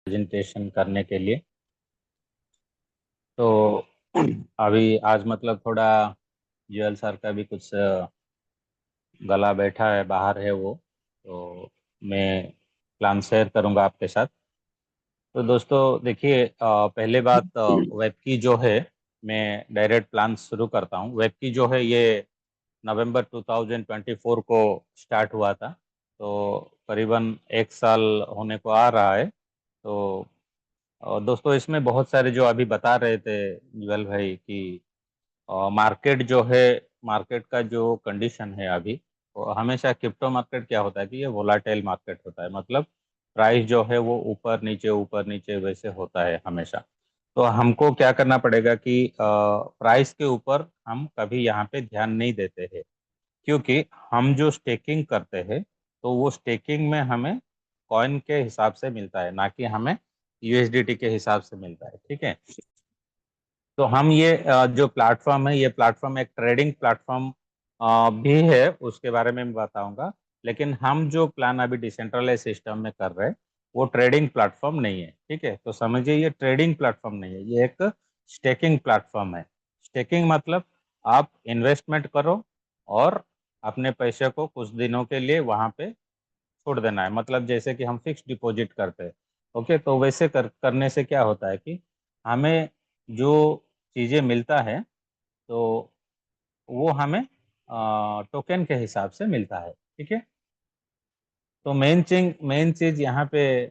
Presentation करने के लिए। तो अभी आज मतलब थोड़ा जुएल सर का भी कुछ गला बैठा है, बाहर है वो, तो मैं प्लान शेयर करूंगा आपके साथ। तो दोस्तों देखिए, पहले बात, वेब की जो है, मैं डायरेक्ट प्लान शुरू करता हूँ। वेब की जो है ये नवंबर 2024 को स्टार्ट हुआ था, तो करीबन 1 साल होने को आ रहा है। तो दोस्तों इसमें बहुत सारे जो अभी बता रहे थे जुएल भाई कि मार्केट जो है, मार्केट का जो कंडीशन है अभी, वो हमेशा क्रिप्टो मार्केट क्या होता है कि ये वोलाटाइल मार्केट होता है। मतलब प्राइस जो है वो ऊपर नीचे वैसे होता है हमेशा। तो हमको क्या करना पड़ेगा कि प्राइस के ऊपर हम कभी यहाँ पे ध्यान नहीं देते हैं, क्योंकि हम जो स्टेकिंग करते हैं तो वो स्टेकिंग में हमें कॉइन के हिसाब से मिलता है, ना कि हमें यूएसडीटी के हिसाब से मिलता है। ठीक है। तो हम ये जो प्लेटफॉर्म है, ये प्लेटफॉर्म एक ट्रेडिंग प्लेटफॉर्म भी है, उसके बारे में मैं बताऊंगा। लेकिन हम जो प्लान अभी डिसेंट्रलाइज सिस्टम में कर रहे हैं वो ट्रेडिंग प्लेटफॉर्म नहीं है। ठीक है, तो समझिए ये ट्रेडिंग प्लेटफॉर्म नहीं है, ये एक स्टेकिंग प्लेटफॉर्म है। स्टेकिंग मतलब आप इन्वेस्टमेंट करो और अपने पैसे को कुछ दिनों के लिए वहां पे छोड़ देना है। मतलब जैसे कि हम फिक्स डिपॉजिट करते हैं। ओके, तो वैसे करने से क्या होता है कि हमें जो चीज़ें मिलता है, तो वो हमें टोकन के हिसाब से मिलता है। ठीक है। तो मेन चीज यहाँ पे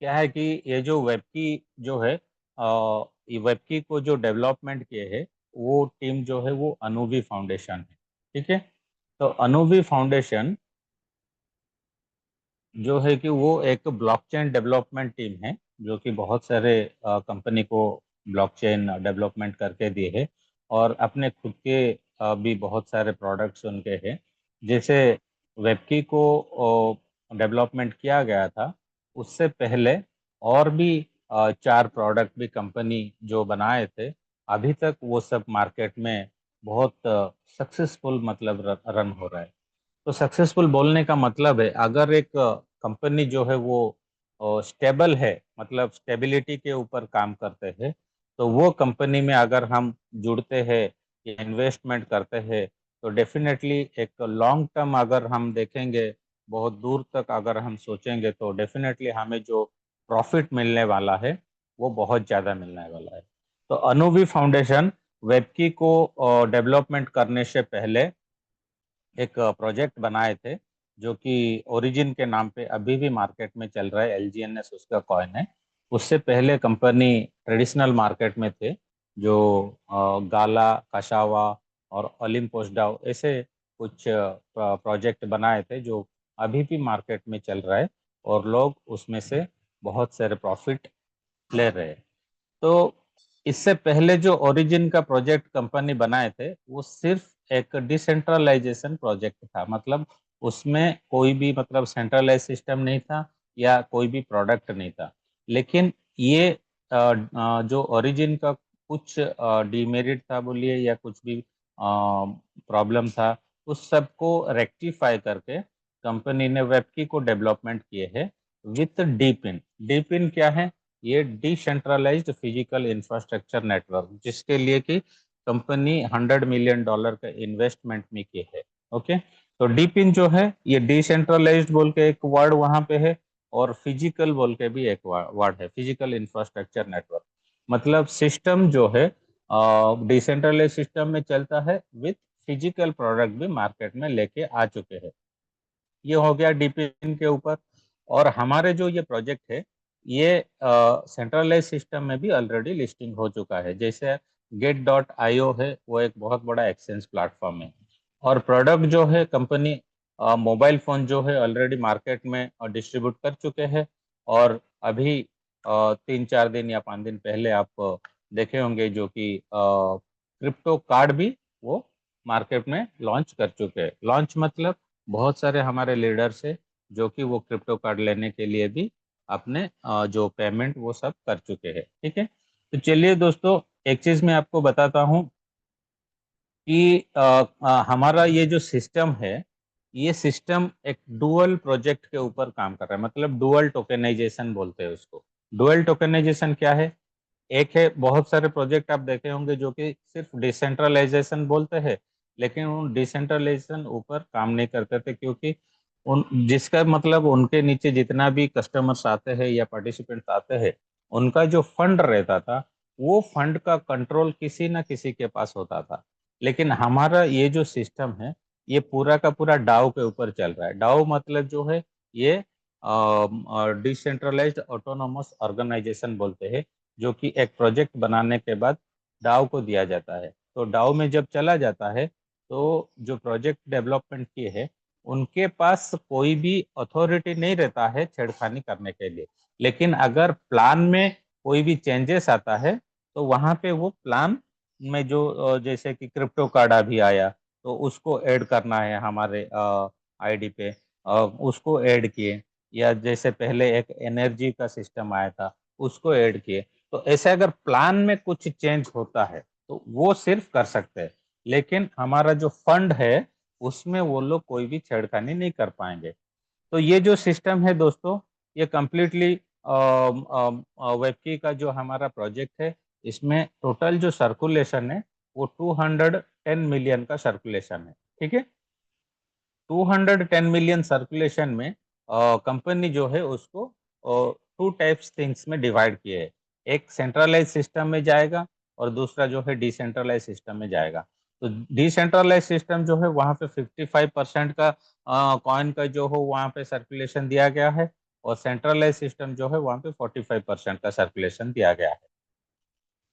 क्या है कि ये जो वेब की जो है, ये वेब की को जो डेवलपमेंट किए है वो टीम जो है वो अनुवी फाउंडेशन है। ठीक है। तो अनुवी फाउंडेशन जो है कि वो एक ब्लॉकचेन डेवलपमेंट टीम है, जो कि बहुत सारे कंपनी को ब्लॉकचेन डेवलपमेंट करके दिए है, और अपने खुद के भी बहुत सारे प्रोडक्ट्स उनके हैं। जैसे वेबकी को डेवलपमेंट किया गया था, उससे पहले और भी 4 प्रोडक्ट भी कंपनी जो बनाए थे, अभी तक वो सब मार्केट में बहुत सक्सेसफुल मतलब रन हो रहा है। तो सक्सेसफुल बोलने का मतलब है, अगर एक कंपनी जो है वो स्टेबल है, मतलब स्टेबिलिटी के ऊपर काम करते हैं, तो वो कंपनी में अगर हम जुड़ते हैं या इन्वेस्टमेंट करते हैं, तो डेफिनेटली एक लॉन्ग टर्म अगर हम देखेंगे, बहुत दूर तक अगर हम सोचेंगे, तो डेफिनेटली हमें जो प्रॉफिट मिलने वाला है वो बहुत ज़्यादा मिलने वाला है। तो अनुवी फाउंडेशन वेबकी को डेवलपमेंट करने से पहले एक प्रोजेक्ट बनाए थे, जो कि ओरिजिन के नाम पे अभी भी मार्केट में चल रहा है, एलजीएनएस उसका कॉइन है। उससे पहले कंपनी ट्रेडिशनल मार्केट में थे, जो गाला, कशावा और ओलिम्पोस डाउ ऐसे कुछ प्रोजेक्ट बनाए थे, जो अभी भी मार्केट में चल रहा है, और लोग उसमें से बहुत सारे प्रॉफिट ले रहे हैं। तो इससे पहले जो ओरिजिन का प्रोजेक्ट कंपनी बनाए थे, वो सिर्फ एक डिसेंट्रलाइजेशन प्रोजेक्ट था। मतलब उसमें कोई भी मतलब सेंट्रलाइज सिस्टम नहीं था या कोई भी प्रोडक्ट नहीं था। लेकिन ये जो ओरिजिन का कुछ डिमेरिट था बोलिए, या कुछ भी प्रॉब्लम था, उस सब को रेक्टिफाई करके कंपनी ने वेबकी को डेवलपमेंट किए हैं विथ डीपिन। डीपिन क्या है? ये डिसेंट्रलाइज्ड फिजिकल इंफ्रास्ट्रक्चर नेटवर्क, जिसके लिए कि कंपनी $100 मिलियन का इन्वेस्टमेंट में की है। ओके। तो डीपिन जो है ये डिसेंट्रलाइज्ड बोल के एक वर्ड वहां पे है, और फिजिकल बोल के भी एक वर्ड है, फिजिकल इंफ्रास्ट्रक्चर नेटवर्क। मतलब सिस्टम जो है डिसेंट्रलाइज सिस्टम में चलता है, विथ फिजिकल प्रोडक्ट भी मार्केट में लेके आ चुके हैं। ये हो गया डीपिन के ऊपर। और हमारे जो ये प्रोजेक्ट है, ये सेंट्रलाइज सिस्टम में भी ऑलरेडी लिस्टिंग हो चुका है। जैसे गेट.io है, वो एक बहुत बड़ा एक्सचेंज प्लेटफॉर्म है। और प्रोडक्ट जो है कंपनी मोबाइल फोन जो है ऑलरेडी मार्केट में डिस्ट्रीब्यूट कर चुके हैं। और अभी 3-4 दिन या 5 दिन पहले आप देखे होंगे, जो कि क्रिप्टो कार्ड भी वो मार्केट में लॉन्च कर चुके हैं। लॉन्च मतलब बहुत सारे हमारे लीडर्स है, जो कि वो क्रिप्टो कार्ड लेने के लिए भी अपने जो पेमेंट वो सब कर चुके हैं। ठीक है। तो चलिए दोस्तों, एक चीज मैं आपको बताता हूँ कि हमारा ये जो सिस्टम है, ये सिस्टम एक डुअल प्रोजेक्ट के ऊपर काम कर रहा है, मतलब डुअल टोकेनाइजेशन बोलते हैं उसको। डुअल टोकेनाइजेशन क्या है? एक है, बहुत सारे प्रोजेक्ट आप देखे होंगे जो कि सिर्फ डिसेंट्रलाइजेशन बोलते हैं, लेकिन उन डिसेंट्रलाइजेशन ऊपर काम नहीं करते थे, क्योंकि उन जिसका मतलब उनके नीचे जितना भी कस्टमर्स आते हैं या पार्टिसिपेंट्स आते हैं, उनका जो फंड रहता था, वो फंड का कंट्रोल किसी ना किसी के पास होता था। लेकिन हमारा ये जो सिस्टम है, ये पूरा का पूरा डाओ के ऊपर चल रहा है। डाओ मतलब जो है, ये डिसेंट्रलाइज्ड ऑटोनोमस ऑर्गेनाइजेशन बोलते हैं, जो कि एक प्रोजेक्ट बनाने के बाद डाओ को दिया जाता है। तो डाओ में जब चला जाता है, तो जो प्रोजेक्ट डेवलपमेंट किए है, उनके पास कोई भी अथॉरिटी नहीं रहता है छेड़खानी करने के लिए। लेकिन अगर प्लान में कोई भी चेंजेस आता है, तो वहां पे वो प्लान में जो जैसे कि क्रिप्टो कार्ड अभी आया, तो उसको ऐड करना है हमारे आईडी पे, उसको ऐड किए। या जैसे पहले एक एनर्जी का सिस्टम आया था, उसको ऐड किए। तो ऐसे अगर प्लान में कुछ चेंज होता है, तो वो सिर्फ कर सकते हैं। लेकिन हमारा जो फंड है, उसमें वो लोग कोई भी छेड़खानी नहीं कर पाएंगे। तो ये जो सिस्टम है दोस्तों, ये कम्प्लीटली वेबकी का जो हमारा प्रोजेक्ट है, इसमें टोटल जो सर्कुलेशन है, वो 210 मिलियन का सर्कुलेशन है। ठीक है। 210 मिलियन सर्कुलेशन में कंपनी जो है उसको टू टाइप्स थिंग्स में डिवाइड किए है। एक सेंट्रलाइज सिस्टम में जाएगा, और दूसरा जो है डिसेंट्रलाइज सिस्टम में जाएगा। तो डिसेंट्रलाइज सिस्टम जो है, वहां पे 55% का कॉइन का जो हो वहां पे सर्कुलेशन दिया गया है, और सेंट्रलाइज सिस्टम जो है वहां पे 45% का सर्कुलेशन दिया गया है।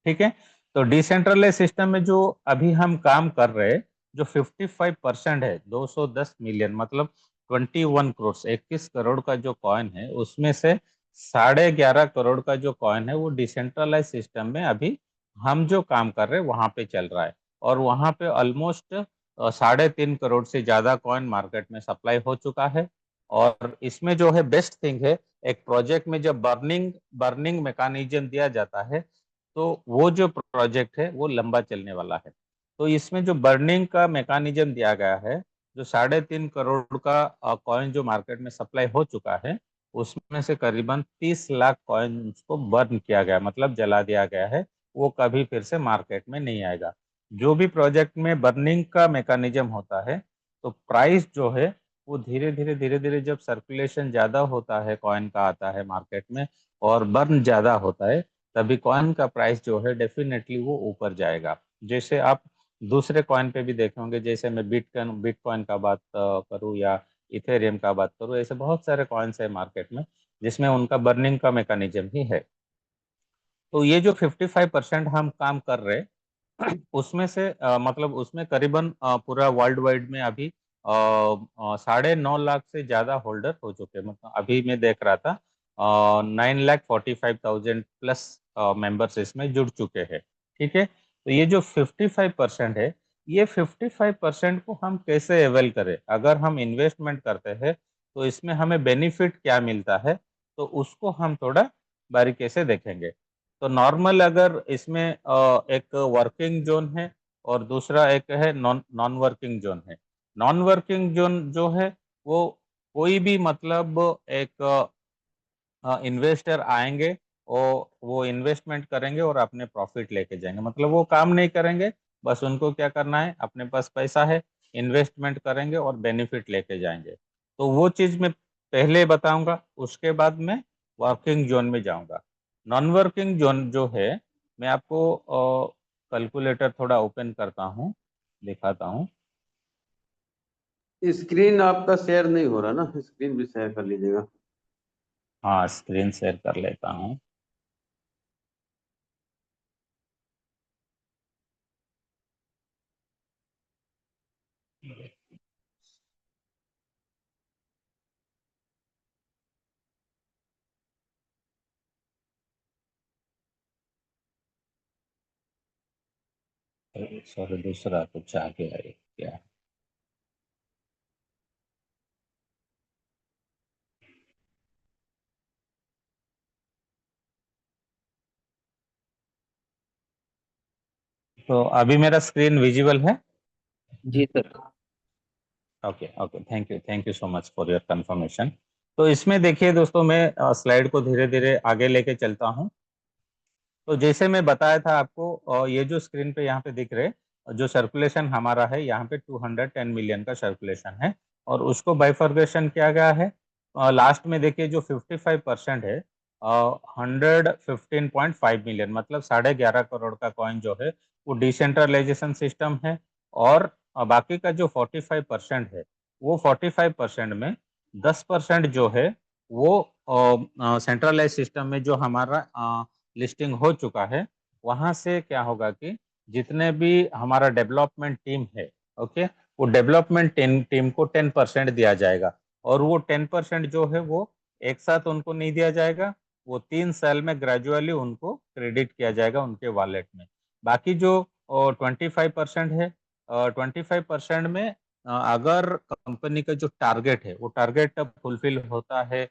ठीक है। तो डिसेंट्रलाइज सिस्टम में जो अभी हम काम कर रहे हैं, जो 55% है, 210 मिलियन मतलब 21 करोड़, 21 करोड़ का जो कॉइन है, उसमें से 11.5 करोड़ का जो कॉइन है, वो डिसेंट्रलाइज सिस्टम में अभी हम जो काम कर रहे हैं वहां पे चल रहा है। और वहां पे ऑलमोस्ट 3.5 करोड़ से ज्यादा कॉइन मार्केट में सप्लाई हो चुका है। और इसमें जो है बेस्ट थिंग है, एक प्रोजेक्ट में जब बर्निंग बर्निंग मैकेनिज्म दिया जाता है, तो वो जो प्रोजेक्ट है वो लंबा चलने वाला है। तो इसमें जो बर्निंग का मैकेनिज्म दिया गया है, जो 3.5 करोड़ का कॉइन जो मार्केट में सप्लाई हो चुका है, उसमें से करीबन 30 लाख कॉइन को बर्न किया गया, मतलब जला दिया गया है। वो कभी फिर से मार्केट में नहीं आएगा। जो भी प्रोजेक्ट में बर्निंग का मैकेनिज्म होता है, तो प्राइस जो है, वो धीरे धीरे जब सर्कुलेशन ज्यादा होता है, कॉइन का आता है मार्केट में, और बर्न ज्यादा होता है, तभी कॉइन का प्राइस जो है डेफिनेटली वो ऊपर जाएगा। जैसे आप दूसरे कॉइन पे भी देखे होंगे, जैसे मैं बिटकॉइन का बात करूँ, या इथेरियम का बात करूँ, ऐसे बहुत सारे कॉइन्स है मार्केट में, जिसमें उनका बर्निंग का मैकेनिज्म ही है। तो ये जो 55% हम काम कर रहे हैं, उसमें से मतलब उसमें करीबन पूरा वर्ल्ड वाइड में अभी 9.5 लाख से ज्यादा होल्डर हो चुके हैं। मतलब अभी मैं देख रहा था 9,45,000 प्लस मेंबर्स इसमें जुड़ चुके हैं। ठीक है। तो ये जो 55% है, ये 55% को हम कैसे एवेल करें? अगर हम इन्वेस्टमेंट करते हैं, तो इसमें हमें बेनिफिट क्या मिलता है, तो उसको हम थोड़ा बारीकी से देखेंगे। तो नॉर्मल अगर इसमें एक वर्किंग जोन है, और दूसरा एक है नॉन नॉन वर्किंग जोन है। नॉन वर्किंग जोन जो है, वो कोई भी मतलब एक इन्वेस्टर आएंगे, और वो इन्वेस्टमेंट करेंगे और अपने प्रॉफिट लेके जाएंगे, मतलब वो काम नहीं करेंगे। बस उनको क्या करना है, अपने पास पैसा है, इन्वेस्टमेंट करेंगे और बेनिफिट लेके जाएंगे। तो वो चीज मैं पहले बताऊंगा, उसके बाद मैं वर्किंग जोन में जाऊंगा। नॉन वर्किंग जोन जो है, मैं आपको कैलकुलेटर थोड़ा ओपन करता हूँ, दिखाता हूँ। स्क्रीन आपका शेयर नहीं हो रहा ना, स्क्रीन भी शेयर कर लीजिएगा। हाँ, स्क्रीन शेयर कर लेता हूँ। सॉरी, दूसरा कुछ आ गया है क्या? तो अभी मेरा स्क्रीन विजिबल है। जी sir. Okay okay, thank you so much for your confirmation. तो इसमें देखिए दोस्तों, मैं स्लाइड को धीरे धीरे आगे लेके चलता हूँ। तो जैसे मैं बताया था आपको, ये जो स्क्रीन पे यहाँ पे दिख रहे, जो सर्कुलेशन हमारा है यहाँ पे 210 मिलियन का सर्कुलेशन है, और उसको बाइफर्गेशन किया गया है। लास्ट में देखिए जो 55% है, 115.5 मिलियन, मतलब 11.5 करोड़ का कॉइन जो है वो डिसेंट्रलाइजेशन सिस्टम है। और बाकी का जो 45% है, वो 45% में 10% जो है वो सेंट्रलाइज सिस्टम में जो हमारा लिस्टिंग हो चुका है, वहां से क्या होगा कि जितने भी हमारा डेवलपमेंट टीम है, ओके, वो डेवलपमेंट टीम को 10% दिया जाएगा। और वो 10% जो है वो एक साथ उनको नहीं दिया जाएगा, वो 3 साल में ग्रेजुअली उनको क्रेडिट किया जाएगा उनके वॉलेट में। बाकी जो 25% है, 25% में अगर कंपनी का जो टारगेट है वो टारगेट फुलफिल होता है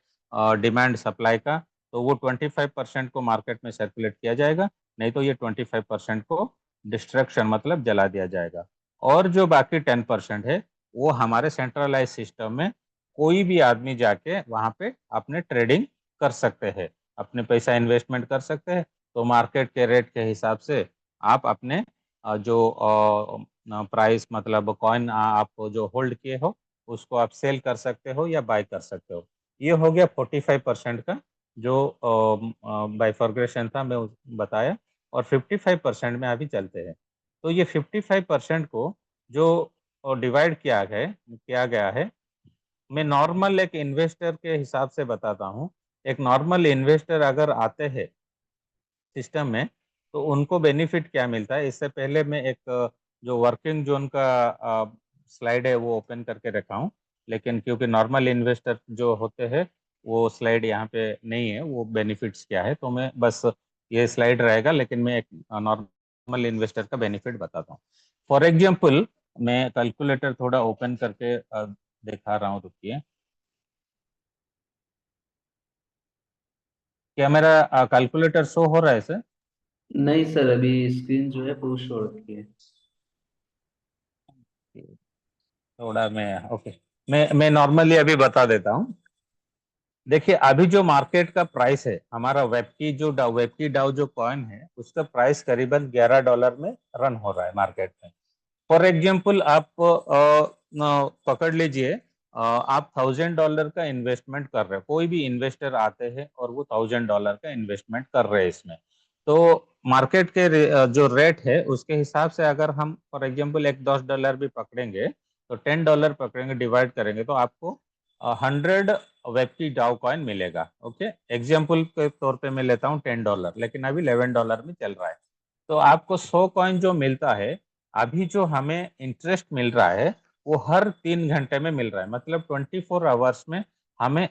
डिमांड सप्लाई का, तो वो 25% को मार्केट में सर्कुलेट किया जाएगा, नहीं तो ये 25% को डिस्ट्रक्शन मतलब जला दिया जाएगा। और जो बाकी 10% है, वो हमारे सेंट्रलाइज सिस्टम में कोई भी आदमी जाके वहां पे अपने ट्रेडिंग कर सकते हैं, अपने पैसा इन्वेस्टमेंट कर सकते हैं। तो मार्केट के रेट के हिसाब से आप अपने जो प्राइस मतलब कॉइन आप जो होल्ड किए हो उसको आप सेल कर सकते हो या बाय कर सकते हो। ये हो गया 45% का जो बाइफर्गेशन था, मैं बताया। और 55% में अभी चलते हैं। तो ये 55% को जो डिवाइड किया गया है, मैं नॉर्मल एक इन्वेस्टर के हिसाब से बताता हूँ। एक नॉर्मल इन्वेस्टर अगर आते हैं सिस्टम में, तो उनको बेनिफिट क्या मिलता है, इससे पहले मैं एक जो वर्किंग जोन का स्लाइड है वो ओपन करके रखा हूँ। लेकिन क्योंकि नॉर्मल इन्वेस्टर जो होते हैं वो स्लाइड यहाँ पे नहीं है, वो बेनिफिट्स क्या है, तो मैं बस ये स्लाइड रहेगा, लेकिन मैं एक नॉर्मल इन्वेस्टर का बेनिफिट बताता हूँ। फॉर एग्जाम्पल, मैं कैलकुलेटर थोड़ा ओपन करके दिखा रहा हूँ, रुकिए। क्या मेरा कैलकुलेटर शो हो रहा है सर? नहीं सर, अभी स्क्रीन जो है पुश हो रखी है। थोड़ा मैं ओके, मैं नॉर्मली अभी बता देता हूँ। देखिए अभी जो मार्केट का प्राइस है हमारा वेब की डाउ जो कॉइन है उसका प्राइस करीबन $11 में रन हो रहा है मार्केट में। फॉर एग्जाम्पल आप पकड़ लीजिए, आप $1000 का इन्वेस्टमेंट कर रहे हैं, कोई भी इन्वेस्टर आते हैं और वो $1000 का इन्वेस्टमेंट कर रहे हैं इसमें। तो मार्केट के जो रेट है उसके हिसाब से अगर हम फॉर एग्जाम्पल एक $10 भी पकड़ेंगे, तो $10 पकड़ेंगे, डिवाइड करेंगे, तो आपको 100 वेब की डाउ कॉइन मिलेगा। ओके, एग्जाम्पल के तौर पे मैं लेता हूँ $10, लेकिन अभी $11 में चल रहा है। तो आपको 100 कॉइन जो मिलता है, अभी जो हमें इंटरेस्ट मिल रहा है वो हर 3 घंटे में मिल रहा है, मतलब 24 आवर्स में हमें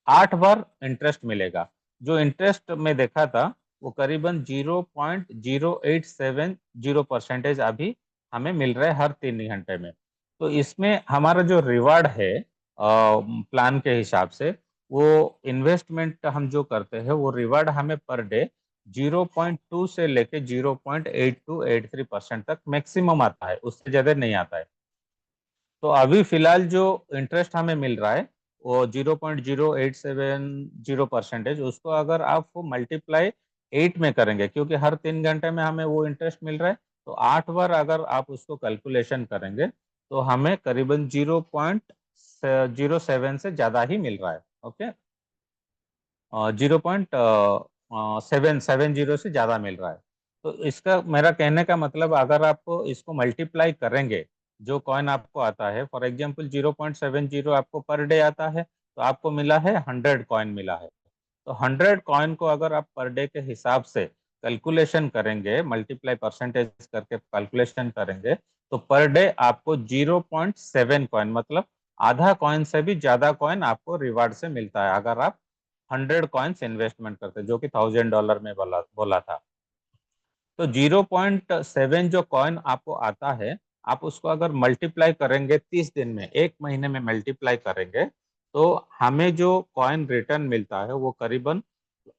8 बार इंटरेस्ट मिलेगा। जो इंटरेस्ट में देखा था वो करीबन 0.0870% अभी हमें मिल रहा है हर 3 घंटे में। तो इसमें हमारा जो रिवार्ड है प्लान के हिसाब से, वो इन्वेस्टमेंट हम जो करते हैं वो रिवार्ड हमें पर डे 0.2 से लेके 0.8283% तक मैक्सिमम आता है, उससे ज्यादा नहीं आता है। तो अभी फिलहाल जो इंटरेस्ट हमें मिल रहा है वो 0.0870%, उसको अगर आप मल्टीप्लाई 8 में करेंगे, क्योंकि हर 3 घंटे में हमें वो इंटरेस्ट मिल रहा है, तो 8 बार अगर आप उसको कैलकुलेशन करेंगे तो हमें करीबन 0.07 से ज्यादा ही मिल रहा है। ओके, 0.770 से ज्यादा मिल रहा है। तो इसका मेरा कहने का मतलब, अगर आप इसको मल्टीप्लाई करेंगे, जो कॉइन आपको आता है फॉर एग्जांपल 0.70 आपको पर डे आता है, तो आपको मिला है 100 कॉइन मिला है। तो 100 कॉइन को अगर आप पर डे के हिसाब से कैलकुलेशन करेंगे, मल्टीप्लाई परसेंटेज करके कैलकुलेशन करेंगे, तो पर डे आपको 0.7 कॉइन, मतलब आधा कॉइन से भी ज्यादा कॉइन आपको रिवार्ड से मिलता है अगर आप 100 कॉइन्स इन्वेस्टमेंट करते हैं, जो कि $1000 में बोला बोला था। तो 0.7 जो कॉइन आपको आता है, आप उसको अगर मल्टीप्लाई करेंगे 30 दिन में, एक महीने में मल्टीप्लाई करेंगे, तो हमें जो कॉइन रिटर्न मिलता है वो करीबन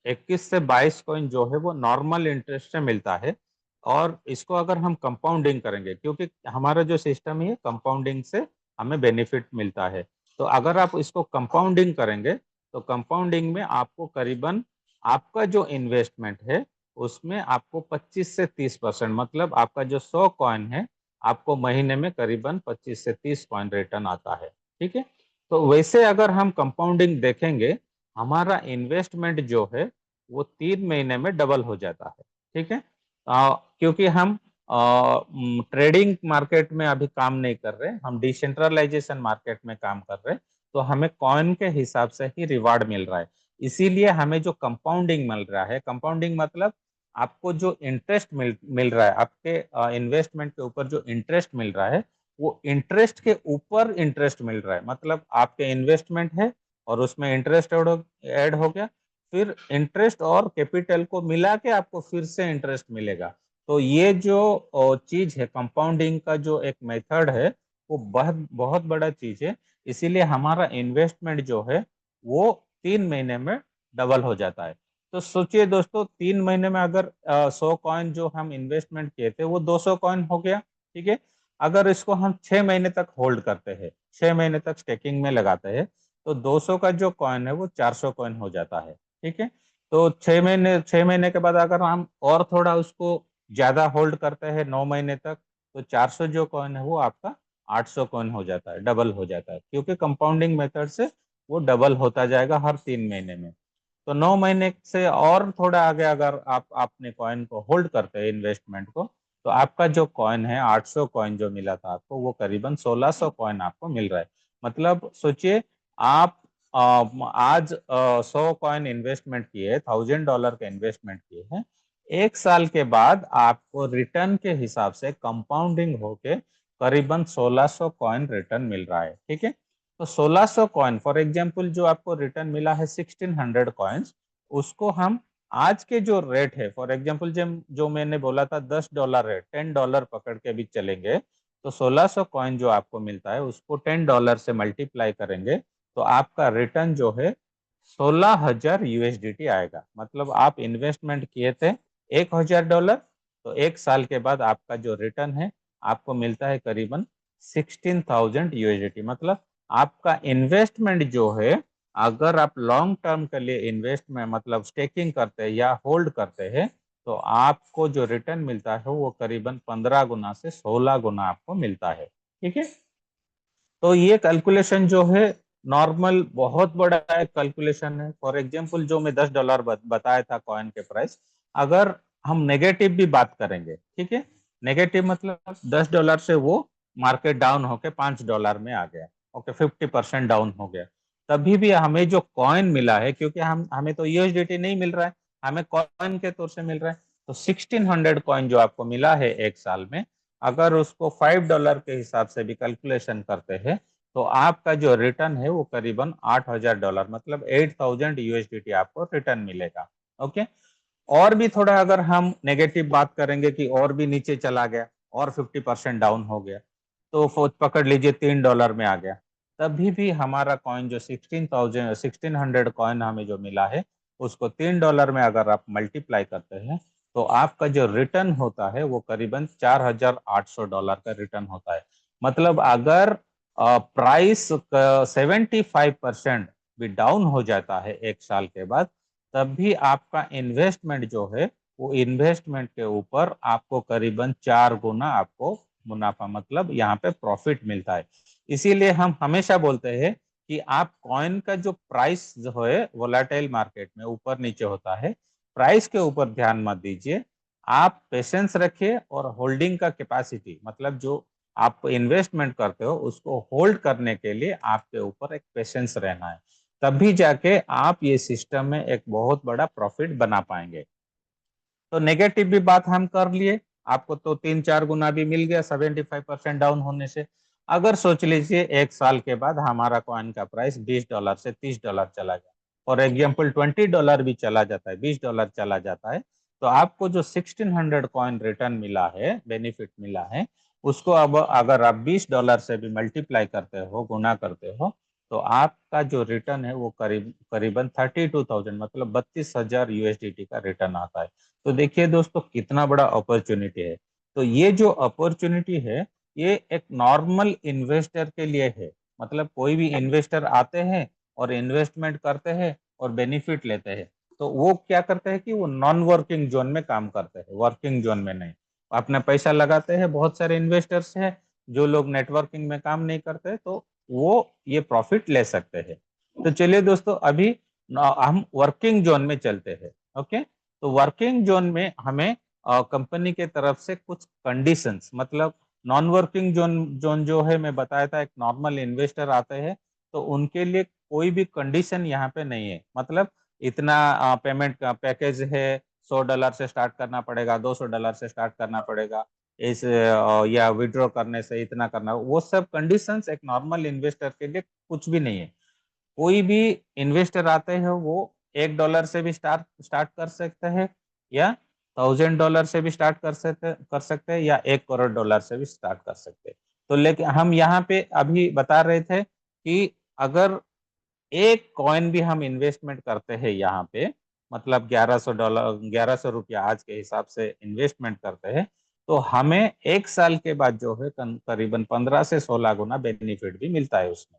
21 से 22 कॉइन जो है वो नॉर्मल इंटरेस्ट से मिलता है। और इसको अगर हम कंपाउंडिंग करेंगे, क्योंकि हमारा जो सिस्टम है कंपाउंडिंग से हमें बेनिफिट मिलता है। तो अगर आप इसको कंपाउंडिंग करेंगे तो कंपाउंडिंग में आपको करीबन आपका जो इन्वेस्टमेंट है उसमें आपको 25 से 30%, मतलब आपका जो 100 कॉइन है आपको महीने में करीबन 25 से 30 कॉइन रिटर्न आता है। ठीक है, तो वैसे अगर हम कंपाउंडिंग देखेंगे हमारा इन्वेस्टमेंट जो है वो 3 महीने में डबल हो जाता है। ठीक है, क्योंकि हम ट्रेडिंग मार्केट में अभी काम नहीं कर रहे, हम डिसेंट्रलाइजेशन मार्केट में काम कर रहे, तो हमें कॉइन के हिसाब से ही रिवार्ड मिल रहा है। इसीलिए हमें जो कंपाउंडिंग मिल रहा है, कंपाउंडिंग मतलब आपको जो इंटरेस्ट मिल रहा है, आपके इन्वेस्टमेंट के ऊपर जो इंटरेस्ट मिल रहा है वो इंटरेस्ट के ऊपर इंटरेस्ट मिल रहा है। मतलब आपके इन्वेस्टमेंट है और उसमें इंटरेस्ट ऐड हो गया, फिर इंटरेस्ट और कैपिटल को मिला के आपको फिर से इंटरेस्ट मिलेगा। तो ये जो चीज है कंपाउंडिंग का जो एक मेथड है वो बहुत बहुत बड़ा चीज है। इसीलिए हमारा इन्वेस्टमेंट जो है वो 3 महीने में डबल हो जाता है। तो सोचिए दोस्तों, 3 महीने में अगर 100 कॉइन जो हम इन्वेस्टमेंट किए थे वो 200 कॉइन हो गया। ठीक है, अगर इसको हम 6 महीने तक होल्ड करते हैं, 6 महीने तक स्टेकिंग में लगाते हैं, तो 200 का जो कॉइन है वो 400 कॉइन हो जाता है। ठीक है, तो 6 महीने के बाद अगर हम और थोड़ा उसको ज्यादा होल्ड करते हैं 9 महीने तक, तो 400 जो कॉइन है वो आपका 800 कॉइन हो जाता है, डबल हो जाता है, क्योंकि कंपाउंडिंग मेथड से वो डबल होता जाएगा हर 3 महीने में। तो 9 महीने से और थोड़ा आगे अगर आप अपने कॉइन को होल्ड करते हैं, इन्वेस्टमेंट को, तो आपका जो कॉइन है 800 कॉइन जो मिला था आपको वो करीबन 1600 कॉइन आपको मिल रहा है। मतलब सोचिए, आप आज 100 कॉइन इन्वेस्टमेंट किए, $1000 का इन्वेस्टमेंट किए हैं, 1 साल के बाद आपको रिटर्न के हिसाब से कंपाउंडिंग होके करीबन 1600 कॉइन रिटर्न मिल रहा है। ठीक है, तो 1600 कॉइन फॉर एग्जांपल जो आपको रिटर्न मिला है 1600 कॉइन्स, उसको हम आज के जो रेट है, फॉर एग्जांपल जो मैंने बोला था $10 रेट, $10 पकड़ के भी चलेंगे, तो 1600 कॉइन जो आपको मिलता है उसको $10 से मल्टीप्लाई करेंगे तो आपका रिटर्न जो है 16,000 यूएसडीटी आएगा। मतलब आप इन्वेस्टमेंट किए थे $1,000, तो 1 साल के बाद आपका जो रिटर्न है आपको मिलता है करीबन 16,000 यूएसडीटी। मतलब आपका इन्वेस्टमेंट जो है, अगर आप लॉन्ग टर्म के लिए इन्वेस्ट में मतलब स्टेकिंग करते हैं या होल्ड करते हैं, तो आपको जो रिटर्न मिलता है वो करीबन 15 गुना से 16 गुना आपको मिलता है। ठीक है, तो ये कैलकुलेशन जो है नॉर्मल बहुत बड़ा एक कैलकुलेशन है। फॉर एग्जांपल जो मैं $10 बताया था कॉइन के प्राइस, अगर हम नेगेटिव भी बात करेंगे, ठीक है, नेगेटिव मतलब $10 से वो मार्केट डाउन होके $5 में आ गया, ओके, 50% डाउन हो गया, तभी भी हमें जो कॉइन मिला है, क्योंकि हमें तो यूएसडीटी नहीं मिल रहा है, हमें कॉइन के तौर से मिल रहा है, तो 1600 कॉइन जो आपको मिला है 1 साल में, अगर उसको $5 के हिसाब से भी कैलकुलेशन करते हैं तो आपका जो रिटर्न है वो करीबन $8,000, मतलब 8000 यूएसडीटी आपको रिटर्न मिलेगा। ओके, और भी थोड़ा अगर हम नेगेटिव बात करेंगे कि और भी नीचे चला गया और 50% डाउन हो गया, तो पकड़ लीजिए $3 में आ गया, तभी भी हमारा कॉइन जो 1600 कॉइन हमें जो मिला है उसको $3 में अगर आप मल्टीप्लाई करते हैं तो आपका जो रिटर्न होता है वो करीबन $4,800 का रिटर्न होता है। मतलब अगर प्राइस 75% भी डाउन हो जाता है 1 साल के बाद, तब भी आपका इन्वेस्टमेंट जो है वो इन्वेस्टमेंट के ऊपर आपको करीबन 4 गुना आपको मुनाफा, मतलब यहाँ पे प्रॉफिट मिलता है। इसीलिए हम हमेशा बोलते हैं कि आप कॉइन का जो प्राइस जो है वोलेटाइल मार्केट में ऊपर नीचे होता है, प्राइस के ऊपर ध्यान मत दीजिए, आप पेशेंस रखिए और होल्डिंग का कैपेसिटी, मतलब जो आप इन्वेस्टमेंट करते हो उसको होल्ड करने के लिए आपके ऊपर एक पेशेंस रहना है, तभी जाके आप ये सिस्टम में एक बहुत बड़ा प्रॉफिट बना पाएंगे। तो नेगेटिव भी बात हम कर लिए, आपको तो 3-4 गुना भी मिल गया 75% डाउन होने से। अगर सोच लीजिए 1 साल के बाद हमारा कॉइन का प्राइस $20 से $30 चला गया, फॉर एग्जाम्पल $20 भी चला जाता है, $20 चला जाता है, तो आपको जो 1600 कॉइन रिटर्न मिला है, बेनिफिट मिला है, उसको अब अगर आप $20 से भी मल्टीप्लाई करते हो, गुना करते हो, तो आपका जो रिटर्न है वो करीबन 32,000, मतलब 32,000 यूएसडीटी का रिटर्न आता है। तो देखिए दोस्तों कितना बड़ा अपॉर्चुनिटी है। तो ये जो अपॉर्चुनिटी है ये एक नॉर्मल इन्वेस्टर के लिए है। मतलब कोई भी इन्वेस्टर आते हैं और इन्वेस्टमेंट करते हैं और बेनिफिट लेते हैं, तो वो क्या करते हैं कि वो नॉन वर्किंग जोन में काम करते हैं, वर्किंग जोन में नहीं। अपना पैसा लगाते हैं, बहुत सारे इन्वेस्टर्स हैं जो लोग नेटवर्किंग में काम नहीं करते, तो वो ये प्रॉफिट ले सकते हैं। तो चलिए दोस्तों, अभी हम वर्किंग जोन में चलते हैं। ओके, तो वर्किंग जोन में हमें कंपनी के तरफ से कुछ कंडीशंस, मतलब नॉन वर्किंग जोन जोन जो है, मैं बताया था एक नॉर्मल इन्वेस्टर आते हैं, तो उनके लिए कोई भी कंडीशन यहाँ पे नहीं है। मतलब इतना पेमेंट का पैकेज है, $100 से स्टार्ट करना पड़ेगा, $200 से स्टार्ट करना पड़ेगा, इस या विड्रॉ करने से इतना करना, वो सब कंडीशंस एक नॉर्मल इन्वेस्टर के लिए कुछ भी नहीं है। कोई भी इन्वेस्टर आते हैं वो $1 से भी स्टार्ट स्टार्ट कर सकते हैं, या $1000 से भी स्टार्ट कर सकते हैं, या $1 करोड़ से भी स्टार्ट कर सकते हैं। तो लेकिन हम यहाँ पे अभी बता रहे थे कि अगर एक कॉइन भी हम इन्वेस्टमेंट करते हैं यहाँ पे, मतलब $1100, ₹1100 आज के हिसाब से इन्वेस्टमेंट करते हैं, तो हमें एक साल के बाद जो है करीबन 15 से 16 गुना बेनिफिट भी मिलता है उसमें।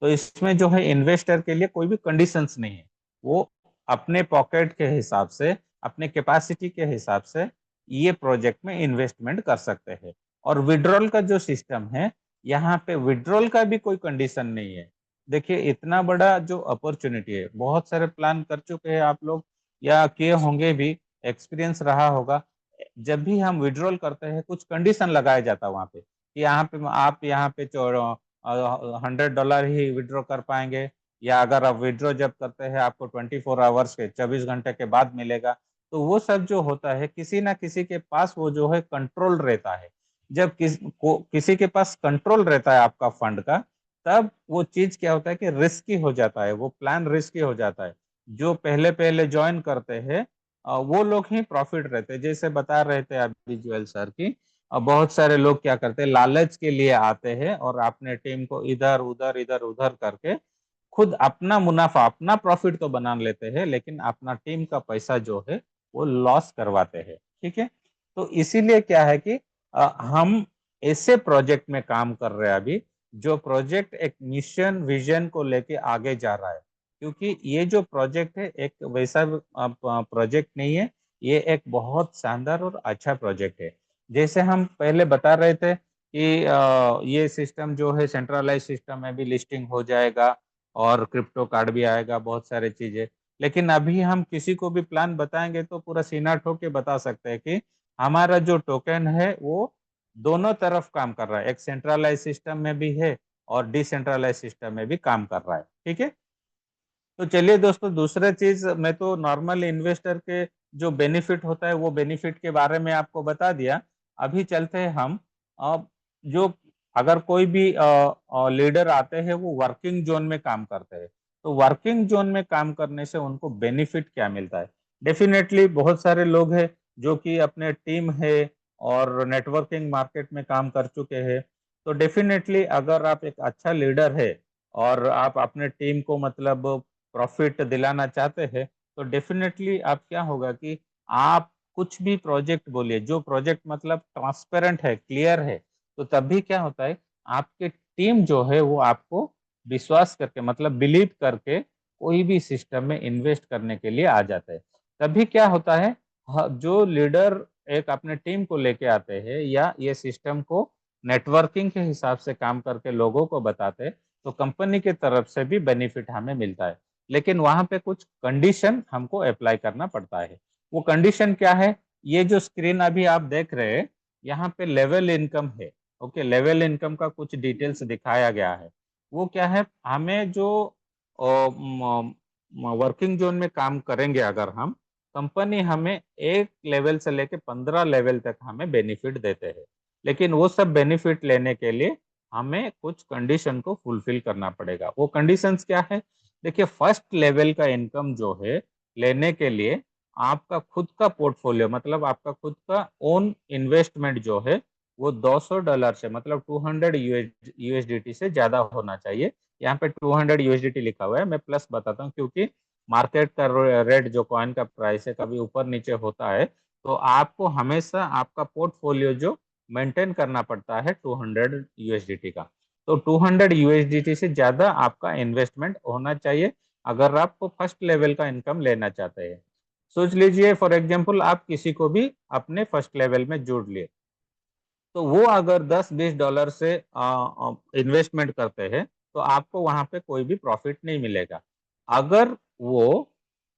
तो इसमें जो है इन्वेस्टर के लिए कोई भी कंडीशंस नहीं है। वो अपने पॉकेट के हिसाब से, अपने कैपेसिटी के हिसाब से ये प्रोजेक्ट में इन्वेस्टमेंट कर सकते हैं। और विड्रॉल का जो सिस्टम है, यहाँ पे विड्रॉल का भी कोई कंडीशन नहीं है। देखिए, इतना बड़ा जो अपॉर्चुनिटी है, बहुत सारे प्लान कर चुके हैं आप लोग या किए होंगे भी, एक्सपीरियंस रहा होगा। जब भी हम विड्रॉल करते हैं कुछ कंडीशन लगाया जाता है वहां पे, कि यहाँ पे आप यहाँ पे $100 ही विड्रॉ कर पाएंगे, या अगर आप विड्रॉ जब करते हैं आपको 24 आवर्स के, 24 घंटे के बाद मिलेगा। तो वो सब जो होता है, किसी ना किसी के पास वो जो है कंट्रोल रहता है। जब किसी के पास कंट्रोल रहता है आपका फंड का, तब वो चीज क्या होता है कि रिस्की हो जाता है, वो प्लान रिस्की हो जाता है। जो पहले पहले ज्वाइन करते हैं वो लोग ही प्रॉफिट रहते हैं। जैसे बता रहे थे अभी ज्वेल सर की, अब बहुत सारे लोग क्या करते हैं, लालच के लिए आते हैं और अपने टीम को इधर उधर करके खुद अपना मुनाफा, अपना प्रॉफिट तो बना लेते हैं, लेकिन अपना टीम का पैसा जो है वो लॉस करवाते हैं। ठीक है, तो इसीलिए क्या है कि हम ऐसे प्रोजेक्ट में काम कर रहे हैं अभी, जो प्रोजेक्ट एक मिशन विजन को लेके आगे जा रहा है। क्योंकि ये जो प्रोजेक्ट है एक वैसा प्रोजेक्ट नहीं है, ये एक बहुत शानदार और अच्छा प्रोजेक्ट है। जैसे हम पहले बता रहे थे कि ये सिस्टम जो है सेंट्रलाइज सिस्टम में भी लिस्टिंग हो जाएगा, और क्रिप्टो कार्ड भी आएगा, बहुत सारी चीजें। लेकिन अभी हम किसी को भी प्लान बताएंगे तो पूरा सीना ठोक के बता सकते हैं कि हमारा जो टोकन है वो दोनों तरफ काम कर रहा है, एक सेंट्रलाइज सिस्टम में भी है और डिसेंट्रलाइज सिस्टम में भी काम कर रहा है। ठीक है, तो चलिए दोस्तों, दूसरा चीज, मैं तो नॉर्मल इन्वेस्टर के जो बेनिफिट होता है वो बेनिफिट के बारे में आपको बता दिया। अभी चलते हैं हम जो, अगर कोई भी लीडर आते हैं वो वर्किंग जोन में काम करते हैं, तो वर्किंग जोन में काम करने से उनको बेनिफिट क्या मिलता है। डेफिनेटली बहुत सारे लोग हैं जो कि अपने टीम है और नेटवर्किंग मार्केट में काम कर चुके हैं। तो डेफिनेटली अगर आप एक अच्छा लीडर है और आप अपने टीम को मतलब प्रॉफिट दिलाना चाहते हैं, तो डेफिनेटली आप क्या होगा कि आप कुछ भी प्रोजेक्ट बोलिए, जो प्रोजेक्ट मतलब ट्रांसपेरेंट है, क्लियर है, तो तभी क्या होता है, आपके टीम जो है वो आपको विश्वास करके, मतलब बिलीव करके कोई भी सिस्टम में इन्वेस्ट करने के लिए आ जाता है। तभी क्या होता है, जो लीडर एक अपने टीम को लेके आते हैं या ये सिस्टम को नेटवर्किंग के हिसाब से काम करके लोगों को बताते हैं, तो कंपनी की तरफ से भी बेनिफिट हमें मिलता है। लेकिन वहां पे कुछ कंडीशन हमको अप्लाई करना पड़ता है। वो कंडीशन क्या है, ये जो स्क्रीन अभी आप देख रहे हैं, यहाँ पे लेवल इनकम है। ओके, लेवल इनकम का कुछ डिटेल्स दिखाया गया है। वो क्या है, हमें जो वर्किंग जोन में काम करेंगे अगर हम, कंपनी हमें 1 लेवल से लेके 15 लेवल तक हमें बेनिफिट देते हैं। लेकिन वो सब बेनिफिट लेने के लिए हमें कुछ कंडीशन को फुलफिल करना पड़ेगा। वो कंडीशंस क्या है, देखिए, फर्स्ट लेवल का इनकम जो है लेने के लिए आपका खुद का पोर्टफोलियो, मतलब आपका खुद का ओन इन्वेस्टमेंट जो है वो $200 से, मतलब 200 यूएसडीटी से ज्यादा होना चाहिए। यहाँ पे 200 यूएसडीटी लिखा हुआ है, मैं प्लस बताता हूँ क्योंकि मार्केट का रेट जो कॉइन का प्राइस है कभी ऊपर नीचे होता है। तो आपको हमेशा आपका पोर्टफोलियो जो मेंटेन करना पड़ता है 200 यूएसडीटी का। तो 200 यूएसडीटी से ज्यादा आपका इन्वेस्टमेंट होना चाहिए अगर आपको फर्स्ट लेवल का इनकम लेना चाहते हैं। सोच लीजिए फॉर एग्जांपल आप किसी को भी अपने फर्स्ट लेवल में जोड़ लिए, तो वो अगर 10-20 डॉलर से इन्वेस्टमेंट करते हैं तो आपको वहां पे कोई भी प्रॉफिट नहीं मिलेगा। अगर वो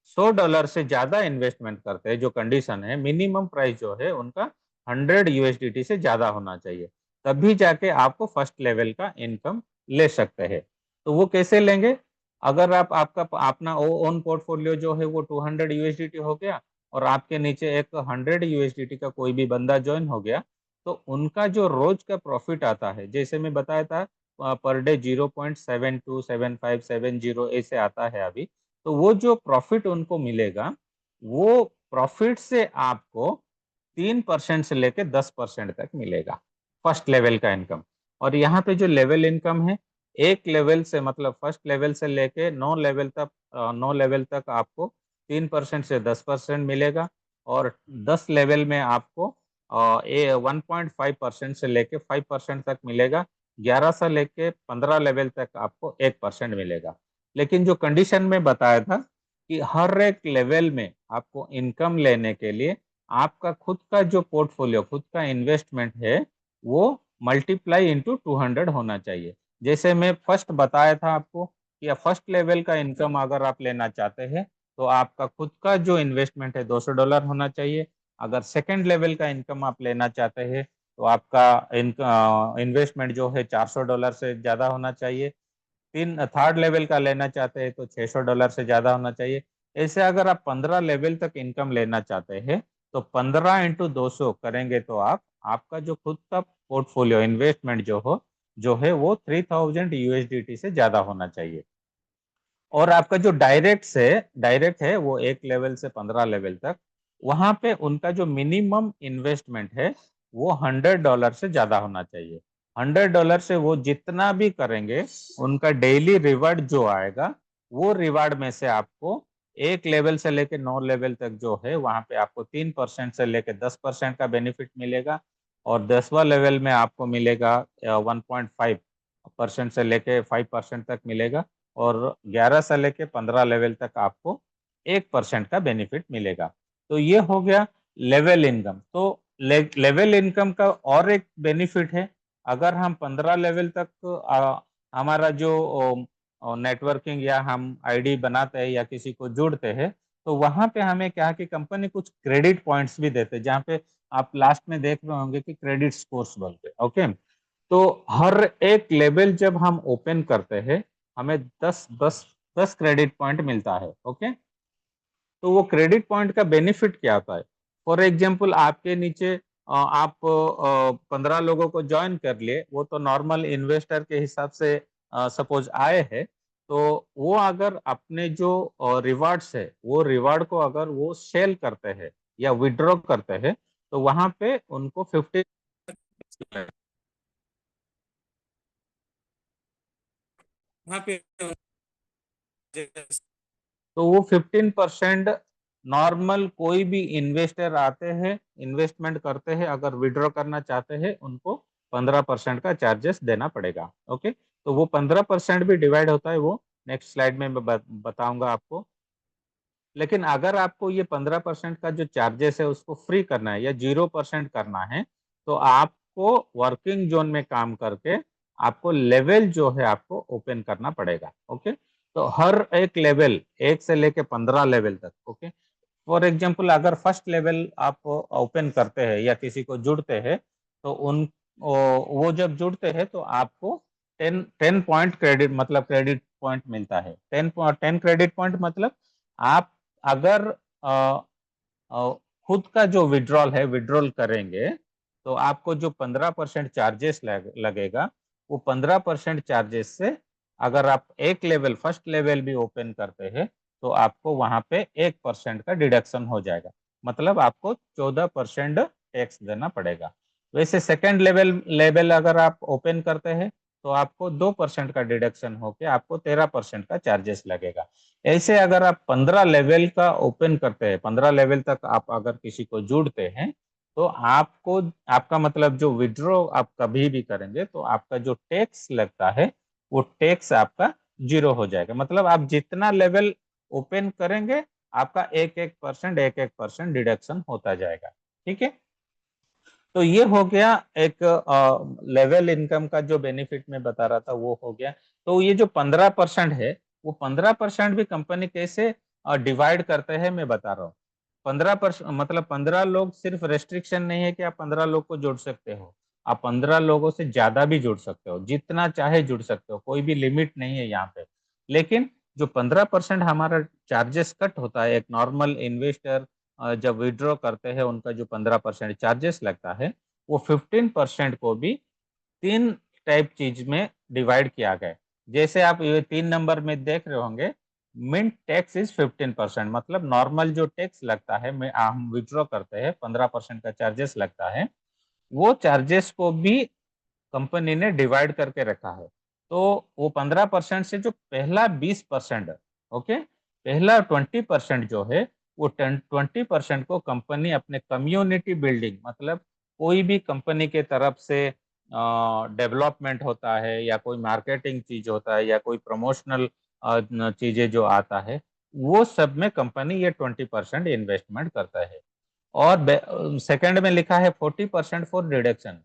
100 डॉलर से ज्यादा इन्वेस्टमेंट करते हैं, जो कंडीशन है, मिनिमम प्राइस जो है उनका 100 यूएसडीटी से ज्यादा होना चाहिए, तभी जाके आपको फर्स्ट लेवल का इनकम ले सकते हैं। तो वो कैसे लेंगे? अगर आप आपका अपना ओन पोर्टफोलियो जो है वो 200 यूएसडीटी हो गया और आपके नीचे एक 100 यूएसडीटी का कोई भी बंदा ज्वाइन हो गया, तो उनका जो रोज का प्रॉफिट आता है, जैसे मैं बताया था, पर डे 0.727570 ऐसे आता है अभी। तो वो जो प्रॉफिट उनको मिलेगा, वो प्रॉफिट से आपको 3% से लेके 10% तक मिलेगा, फर्स्ट लेवल का इनकम। और यहाँ पे जो लेवल इनकम है, एक लेवल से मतलब फर्स्ट लेवल से लेके 9 लेवल तक आपको 3% से 10% मिलेगा। और 10 लेवल में आपको 1.5% से लेके 5% तक मिलेगा। 11 से लेके 15 लेवल तक आपको 1% मिलेगा। लेकिन जो कंडीशन में बताया था कि हर एक लेवल में आपको इनकम लेने के लिए आपका खुद का जो पोर्टफोलियो, खुद का इन्वेस्टमेंट है, वो मल्टीप्लाई इंटू 200 होना चाहिए। जैसे मैं फर्स्ट बताया था आपको कि फर्स्ट लेवल का इनकम अगर आप लेना चाहते हैं तो आपका खुद का जो इन्वेस्टमेंट है 200 डॉलर होना चाहिए। अगर सेकेंड लेवल का इनकम आप लेना चाहते हैं तो आपका इन्वेस्टमेंट जो है 400 डॉलर से ज्यादा होना चाहिए। तीन थर्ड लेवल का लेना चाहते हैं तो 600 डॉलर से ज्यादा होना चाहिए। ऐसे अगर आप 15 लेवल तक इनकम लेना चाहते हैं तो 15 × 200 करेंगे तो आप आपका जो खुद का पोर्टफोलियो इन्वेस्टमेंट जो है वो 3000 यूएसडीटी से ज्यादा होना चाहिए। और आपका जो डायरेक्ट है वो 1 लेवल से 15 लेवल तक, वहां पे उनका जो मिनिमम इन्वेस्टमेंट है वो 100 डॉलर से ज्यादा होना चाहिए। 100 डॉलर से वो जितना भी करेंगे, उनका डेली रिवार्ड जो आएगा, वो रिवार्ड में से आपको 1 लेवल से लेके 9 लेवल तक जो है वहां पे आपको 3% से लेके 10% का बेनिफिट मिलेगा। और 10वां लेवल में आपको मिलेगा 1.5% से लेके 5% तक मिलेगा। और 11 से लेके 15 लेवल तक आपको 1% का बेनिफिट मिलेगा। तो ये हो गया लेवल इनकम। तो लेवल इनकम का और एक बेनिफिट है, अगर हम 15 लेवल तक हमारा जो नेटवर्किंग या हम आईडी बनाते हैं या किसी को जोड़ते हैं, तो वहां पे हमें क्या कि कंपनी कुछ क्रेडिट पॉइंट्स भी देते हैं, जहाँ पे आप लास्ट में देख रहे होंगे कि क्रेडिट स्कोर्स बोलते, ओके। तो हर एक लेवल जब हम ओपन करते हैं, हमें 10 क्रेडिट पॉइंट मिलता है, ओके। तो वो क्रेडिट पॉइंट का बेनिफिट क्या होता है? फॉर एग्जाम्पल आपके नीचे आप 15 लोगों को ज्वाइन कर लिए, वो तो नॉर्मल इन्वेस्टर के हिसाब से सपोज आए हैं। तो वो अगर अपने जो रिवार्ड्स है, वो रिवार्ड को अगर वो सेल करते हैं या विड्रॉ करते हैं, तो वहां पे उनको 50, वहां पे तो वो 15% नॉर्मल कोई भी इन्वेस्टर आते हैं, इन्वेस्टमेंट करते हैं, अगर विड्रॉ करना चाहते हैं उनको 15% का चार्जेस देना पड़ेगा, ओके। तो वो 15% भी डिवाइड होता है, वो नेक्स्ट स्लाइड में मैं बताऊंगा आपको। लेकिन अगर आपको ये 15% का जो चार्जेस है उसको फ्री करना है या 0% करना है, तो आपको वर्किंग जोन में काम करके आपको लेवल जो है आपको ओपन करना पड़ेगा, ओके। तो हर एक लेवल, 1 से लेके 15 लेवल तक, ओके। फॉर एग्जाम्पल अगर फर्स्ट लेवल आप ओपन करते हैं या किसी को जुड़ते हैं, तो वो जब जुड़ते हैं तो आपको 10 पॉइंट क्रेडिट, मतलब क्रेडिट पॉइंट मिलता है। 10 क्रेडिट पॉइंट मतलब आप अगर अ, अ, खुद का जो विड्रॉल है, विड्रॉल करेंगे, तो आपको जो 15% चार्जेस लगेगा, वो 15% चार्जेस से अगर आप एक लेवल, फर्स्ट लेवल भी ओपन करते हैं, तो आपको वहां पे 1% का डिडक्शन हो जाएगा। मतलब आपको 14% टैक्स देना पड़ेगा। वैसे सेकेंड लेवल अगर आप ओपन करते हैं, तो आपको 2% का डिडक्शन होके आपको 13% का चार्जेस लगेगा। ऐसे अगर आप 15 लेवल का ओपन करते हैं, 15 लेवल तक आप अगर किसी को जोड़ते हैं, तो आपको, आपका मतलब जो विड्रॉ आप कभी भी करेंगे तो आपका जो टैक्स लगता है वो टैक्स आपका 0 हो जाएगा। मतलब आप जितना लेवल ओपन करेंगे आपका 1-1% डिडक्शन होता जाएगा। ठीक है, तो ये हो गया एक लेवल इनकम का जो बेनिफिट मैं बता रहा था वो हो गया। तो ये जो 15% है, वो 15% भी कंपनी कैसे डिवाइड करते हैं मैं बता रहा हूँ। 15% मतलब 15 लोग सिर्फ रेस्ट्रिक्शन नहीं है कि आप 15 लोग को जोड़ सकते हो, आप 15 लोगों से ज्यादा भी जुड़ सकते हो, जितना चाहे जुड़ सकते हो, कोई भी लिमिट नहीं है यहाँ पे। लेकिन जो 15% हमारा चार्जेस कट होता है, एक नॉर्मल इन्वेस्टर जब विड्रॉ करते हैं उनका जो 15% चार्जेस लगता है, वो 15% को भी तीन टाइप चीज में डिवाइड किया गया है। जैसे आप ये 3 नंबर में देख रहे होंगे, मिंट टैक्स इज 15%, मतलब नॉर्मल जो टैक्स लगता है, में हम विड्रॉ करते हैं 15% का चार्जेस लगता है, वो चार्जेस को भी कंपनी ने डिवाइड करके रखा है। तो वो 15% से जो पहला 20%, ओके, पहला 20% जो है, वो 20% को कंपनी अपने कम्युनिटी बिल्डिंग, मतलब कोई भी कंपनी के तरफ से डेवलपमेंट होता है या कोई मार्केटिंग चीज होता है या कोई प्रमोशनल चीजें जो आता है, वो सब में कंपनी ये 20% इन्वेस्टमेंट करता है। और सेकंड में लिखा है 40% फॉर रिडक्शन।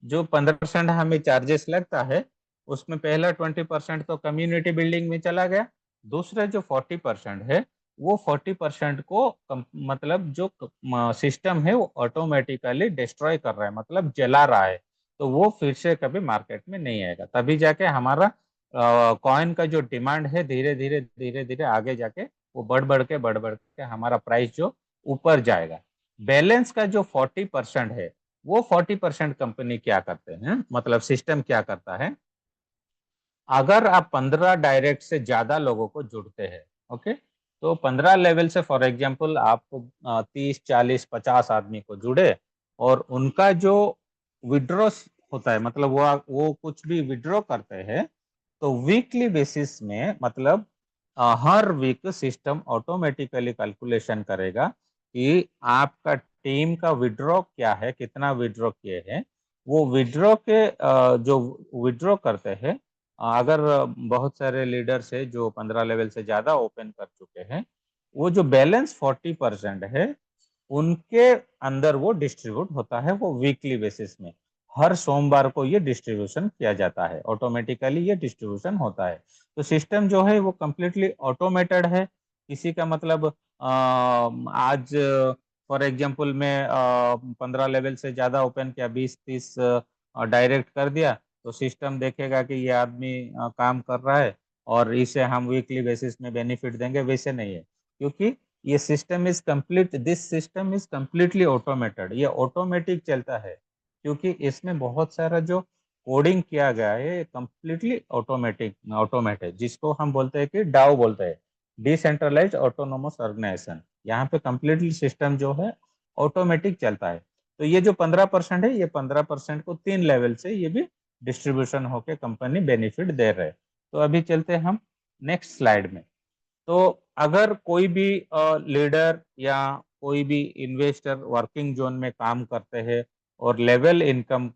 जो 15% हमें चार्जेस लगता है, उसमें पहला 20% तो कम्युनिटी बिल्डिंग में चला गया। दूसरा जो 40% है, वो 40% को मतलब जो सिस्टम है वो ऑटोमेटिकली डिस्ट्रॉय कर रहा है, मतलब जला रहा है। तो वो फिर से कभी मार्केट में नहीं आएगा, तभी जाके हमारा कॉइन का जो डिमांड है धीरे धीरे आगे जाके वो बढ़ बढ़ के हमारा प्राइस जो ऊपर जाएगा। बैलेंस का जो 40% है, वो 40% कंपनी क्या करते हैं, मतलब सिस्टम क्या करता है, अगर आप 15 डायरेक्ट से ज्यादा लोगों को जुड़ते हैं, ओके, तो 15 लेवल से फॉर एग्जांपल आप 30-40-50 आदमी को जुड़े, और उनका जो विड्रॉ होता है, मतलब वो कुछ भी विड्रॉ करते हैं, तो वीकली बेसिस में, मतलब हर वीक सिस्टम ऑटोमेटिकली कैलकुलेशन करेगा कि आपका टीम का विड्रॉ क्या है, कितना विड्रॉ किए हैं। वो विड्रॉ के जो विड्रॉ करते हैं, अगर बहुत सारे लीडर्स है जो 15 लेवल से ज्यादा ओपन कर चुके हैं, वो जो बैलेंस 40% है, उनके अंदर वो डिस्ट्रीब्यूट होता है, वो वीकली बेसिस में। हर सोमवार को ये डिस्ट्रीब्यूशन किया जाता है, ऑटोमेटिकली ये डिस्ट्रीब्यूशन होता है। तो सिस्टम जो है वो कम्प्लीटली ऑटोमेटेड है। किसी का मतलब आज फॉर एग्जांपल मैं 15 लेवल से ज्यादा ओपन किया, 20-30 डायरेक्ट कर दिया, तो सिस्टम देखेगा कि ये आदमी काम कर रहा है और इसे हम वीकली बेसिस में बेनिफिट देंगे, वैसे नहीं है। क्योंकि ये system is complete this system is completely automated, ये ऑटोमेटिक चलता है, क्योंकि इसमें बहुत सारा जो कोडिंग किया गया है कंप्लीटली ऑटोमेटेड, जिसको हम बोलते हैं कि डाओ बोलते हैं, डिसेंट्रलाइज ऑटोनोमस ऑर्गेनाइजेशन। यहाँ पे कंप्लीटली सिस्टम जो है ऑटोमेटिक चलता है। तो ये जो 15% है, ये 15% को 3 लेवल से ये भी डिस्ट्रीब्यूशन होके कंपनी बेनिफिट दे रहे हैं। तो अभी चलते हैं हम नेक्स्ट स्लाइड में। तो अगर कोई भी लीडर या कोई भी इन्वेस्टर वर्किंग जोन में काम करते हैं और लेवल इनकम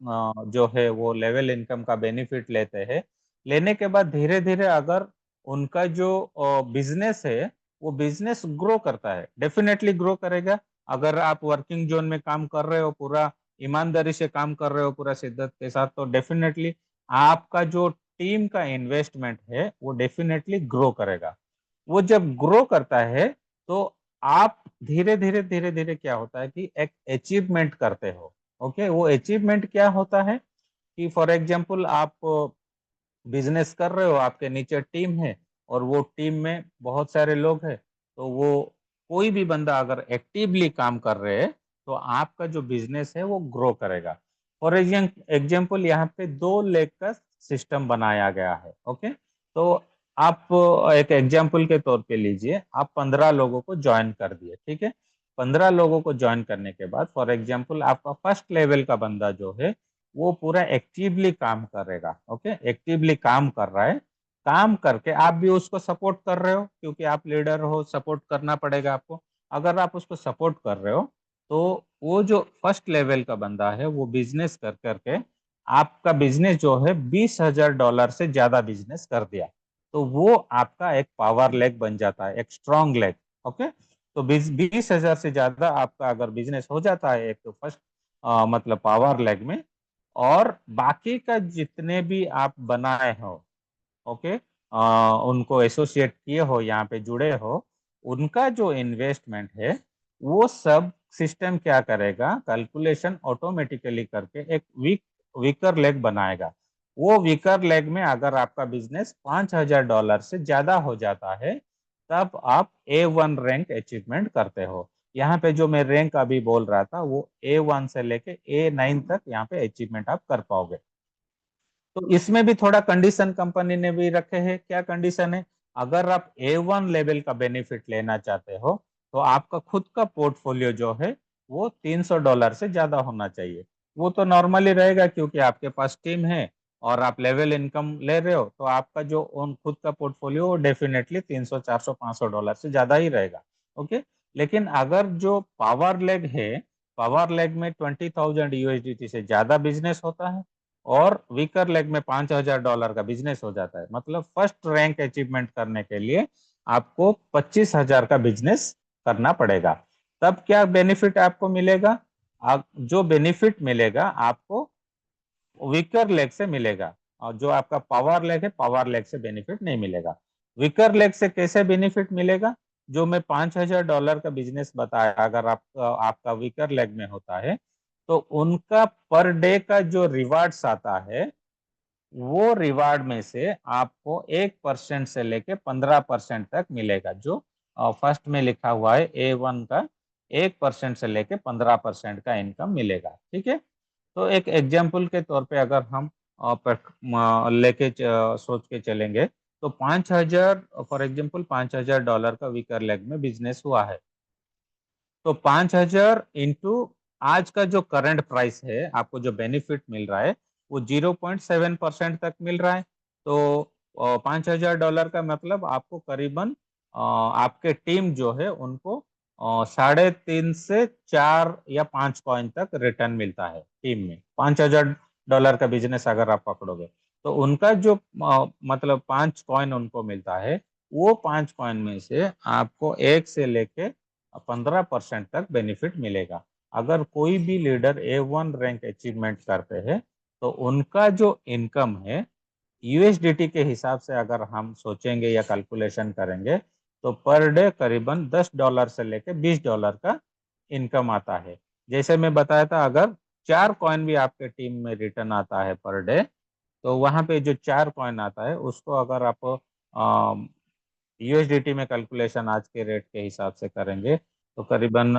जो है वो लेवल इनकम का बेनिफिट लेते हैं, लेने के बाद धीरे धीरे अगर उनका जो बिजनेस है वो बिजनेस ग्रो करता है, डेफिनेटली ग्रो करेगा। अगर आप वर्किंग जोन में काम कर रहे हो, पूरा ईमानदारी से काम कर रहे हो, पूरा शिद्दत के साथ, तो डेफिनेटली आपका जो टीम का इन्वेस्टमेंट है वो डेफिनेटली ग्रो करेगा। वो जब ग्रो करता है तो आप धीरे धीरे क्या होता है कि एक अचीवमेंट करते हो। ओके, वो अचीवमेंट क्या होता है कि फॉर एग्जांपल आप बिजनेस कर रहे हो, आपके नीचे टीम है, और वो टीम में बहुत सारे लोग हैं, तो वो कोई भी बंदा अगर एक्टिवली काम कर रहे हैं तो आपका जो बिजनेस है वो ग्रो करेगा। फॉर एग्जाम्पल यहाँ पे 2 लेग का सिस्टम बनाया गया है। ओके, तो आप एक एग्जाम्पल के तौर पे लीजिए, आप 15 लोगों को ज्वाइन कर दिए, ठीक है। 15 लोगों को ज्वाइन करने के बाद फॉर एग्जाम्पल आपका फर्स्ट लेवल का बंदा जो है वो पूरा एक्टिवली काम करेगा। ओके, एक्टिवली काम कर रहा है, काम करके आप भी उसको सपोर्ट कर रहे हो, क्योंकि आप लीडर हो, सपोर्ट करना पड़ेगा आपको। अगर आप उसको सपोर्ट कर रहे हो तो वो जो फर्स्ट लेवल का बंदा है वो बिजनेस कर करके आपका बिजनेस जो है $20,000 से ज्यादा बिजनेस कर दिया, तो वो आपका एक पावर लेग बन जाता है, एक स्ट्रॉन्ग लेग। ओके, तो 20,000 से ज्यादा आपका अगर बिजनेस हो जाता है एक तो फर्स्ट मतलब पावर लेग में, और बाकी का जितने भी आप बनाए हो, ओके, उनको एसोसिएट किए हो, यहाँ पे जुड़े हो, उनका जो इन्वेस्टमेंट है वो सब सिस्टम क्या करेगा, कैलकुलेशन ऑटोमेटिकली करके एक वीकर लेग बनाएगा। वो वीकर लेग में अगर आपका बिजनेस $5,000 से ज्यादा हो जाता है, तब आप A1 रैंक अचीवमेंट करते हो। यहाँ पे जो मैं रैंक अभी बोल रहा था वो A1 से लेके A9 तक यहाँ पे अचीवमेंट आप कर पाओगे। तो इसमें भी थोड़ा कंडीशन कंपनी ने भी रखे हैं। क्या कंडीशन है? अगर आप A1 लेवल का बेनिफिट लेना चाहते हो, तो आपका खुद का पोर्टफोलियो जो है वो $300 से ज्यादा होना चाहिए। वो तो नॉर्मली रहेगा क्योंकि आपके पास टीम है और आप लेवल इनकम ले रहे हो, तो आपका जो ओन खुद का पोर्टफोलियो वो डेफिनेटली 300, 400, $500 से ज्यादा ही रहेगा। ओके, लेकिन अगर जो पावर लेग है, पावर लेग में $20,000 से ज्यादा बिजनेस होता है और वीकर लेग में $5,000 का बिजनेस हो जाता है, मतलब फर्स्ट रैंक अचीवमेंट करने के लिए आपको 25,000 का बिजनेस करना पड़ेगा। तब क्या बेनिफिट आपको मिलेगा? जो बेनिफिट मिलेगा आपको वीकर लेग से मिलेगा, और जो आपका पावर लेग है पावर लेग से बेनिफिट नहीं मिलेगा। वीकर लेग से कैसे बेनिफिट मिलेगा? जो मैं $5,000 का बिजनेस बताया, अगर आप आपका वीकर लेग में होता है, तो उनका पर डे का जो रिवार्ड्स आता है, वो रिवार्ड में से आपको 1% से लेके 15% तक मिलेगा। जो फर्स्ट में लिखा हुआ है A1 का 1% से लेके 15% का इनकम मिलेगा। ठीक है, तो एक एग्जाम्पल के तौर पे अगर हम लेके सोच के चलेंगे, तो 5,000, फॉर एग्जाम्पल $5,000 का वीकर लेग में बिजनेस हुआ है, तो 5,000 इंटू आज का जो करंट प्राइस है, आपको जो बेनिफिट मिल रहा है वो 0.7% तक मिल रहा है। तो $5,000 का मतलब आपको करीबन आपके टीम जो है उनको 3.5 से 4 या 5 कॉइन तक रिटर्न मिलता है टीम में। $5,000 का बिजनेस अगर आप पकड़ोगे, तो उनका जो मतलब 5 कॉइन उनको मिलता है, वो 5 कॉइन में से आपको 1 से लेके 15% तक बेनिफिट मिलेगा। अगर कोई भी लीडर A1 रैंक अचीवमेंट करते हैं, तो उनका जो इनकम है USDT के हिसाब से अगर हम सोचेंगे या कैलकुलेशन करेंगे, तो पर डे करीबन $10 से लेके $20 का इनकम आता है। जैसे मैं बताया था, अगर 4 कॉइन भी आपके टीम में रिटर्न आता है पर डे, तो वहां पे जो 4 कॉइन आता है उसको अगर आप USDT में कैलकुलेशन आज के रेट के हिसाब से करेंगे, तो करीबन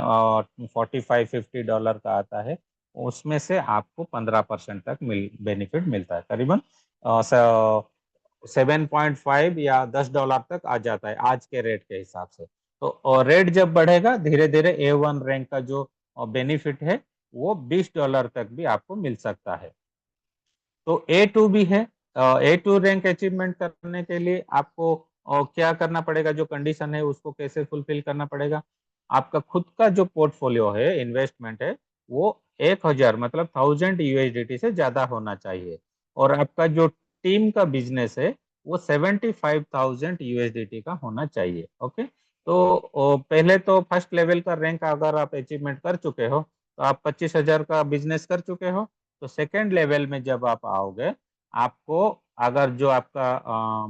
45-50 डॉलर का आता है। उसमें से आपको 15% तक बेनिफिट मिलता है, करीबन 7.5 या $10 तक आ जाता है आज के रेट के हिसाब से। तो रेट जब बढ़ेगा, धीरे धीरे A1 रैंक का जो बेनिफिट है वो $20 तक भी आपको मिल सकता है। तो A2 भी है। A2 रैंक अचीवमेंट करने के लिए आपको क्या करना पड़ेगा, जो कंडीशन है उसको कैसे फुलफिल करना पड़ेगा? आपका खुद का जो पोर्टफोलियो है, इन्वेस्टमेंट है, वो 1,000 मतलब 1,000 USDT से ज्यादा होना चाहिए, और आपका जो टीम का बिजनेस है वो 75,000 USDT का होना चाहिए। ओके, तो पहले तो फर्स्ट लेवल का रैंक अगर आप अचीवमेंट कर चुके हो, तो आप 25,000 का बिजनेस कर चुके हो। तो सेकेंड लेवल में जब आप आओगे, आपको अगर जो आपका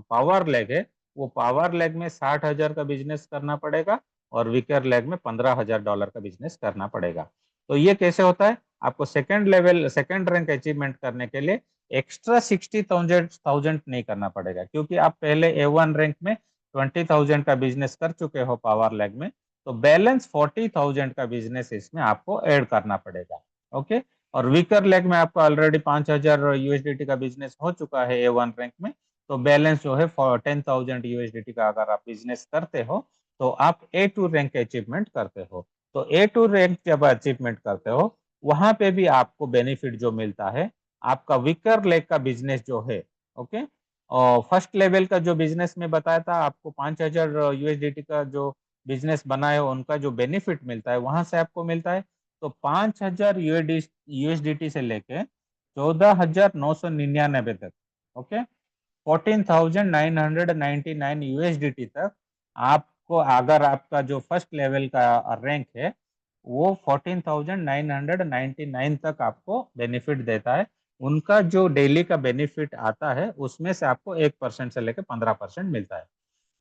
पावर लेग है, वो पावर लेग में 60,000 का बिजनेस करना पड़ेगा, और वीकर लेग में $15,000 का बिजनेस करना पड़ेगा। तो ये कैसे होता है? आपको second level second rank achievement करने के लिए एक्स्ट्रा 60,000 नहीं करना पड़ेगा, क्योंकि आप पहले A1 रैंक में 20,000 का बिजनेस कर चुके हो पावर लेग में, तो बैलेंस 40,000 का बिजनेस इसमें आपको ऐड करना पड़ेगा। ओके, और वीकर लेग में आपका ऑलरेडी 5,000 USDT का बिजनेस हो चुका है A1 रैंक में, तो बैलेंस जो है 10,000 USDT का अगर आप बिजनेस करते हो, तो आप A2 रैंक अचीवमेंट करते हो। तो A2 रैंक जब अचीवमेंट करते हो, वहां पे भी आपको बेनिफिट जो मिलता है, आपका वीकर लेग का बिजनेस जो है, ओके, और फर्स्ट लेवल का जो बिजनेस में बताया था आपको 5,000 USDT का जो बिजनेस बना है, उनका जो बेनिफिट मिलता है वहां से आपको मिलता है। तो 5,000 यूएसडीटी से लेके 14,999 तक, ओके, 14,999 यूएसडीटी तक आपको, अगर आपका जो फर्स्ट लेवल का रैंक है वो 14,999 तक आपको बेनिफिट देता है। उनका जो डेली का बेनिफिट आता है उसमें से आपको 1% से लेकर 15% मिलता है।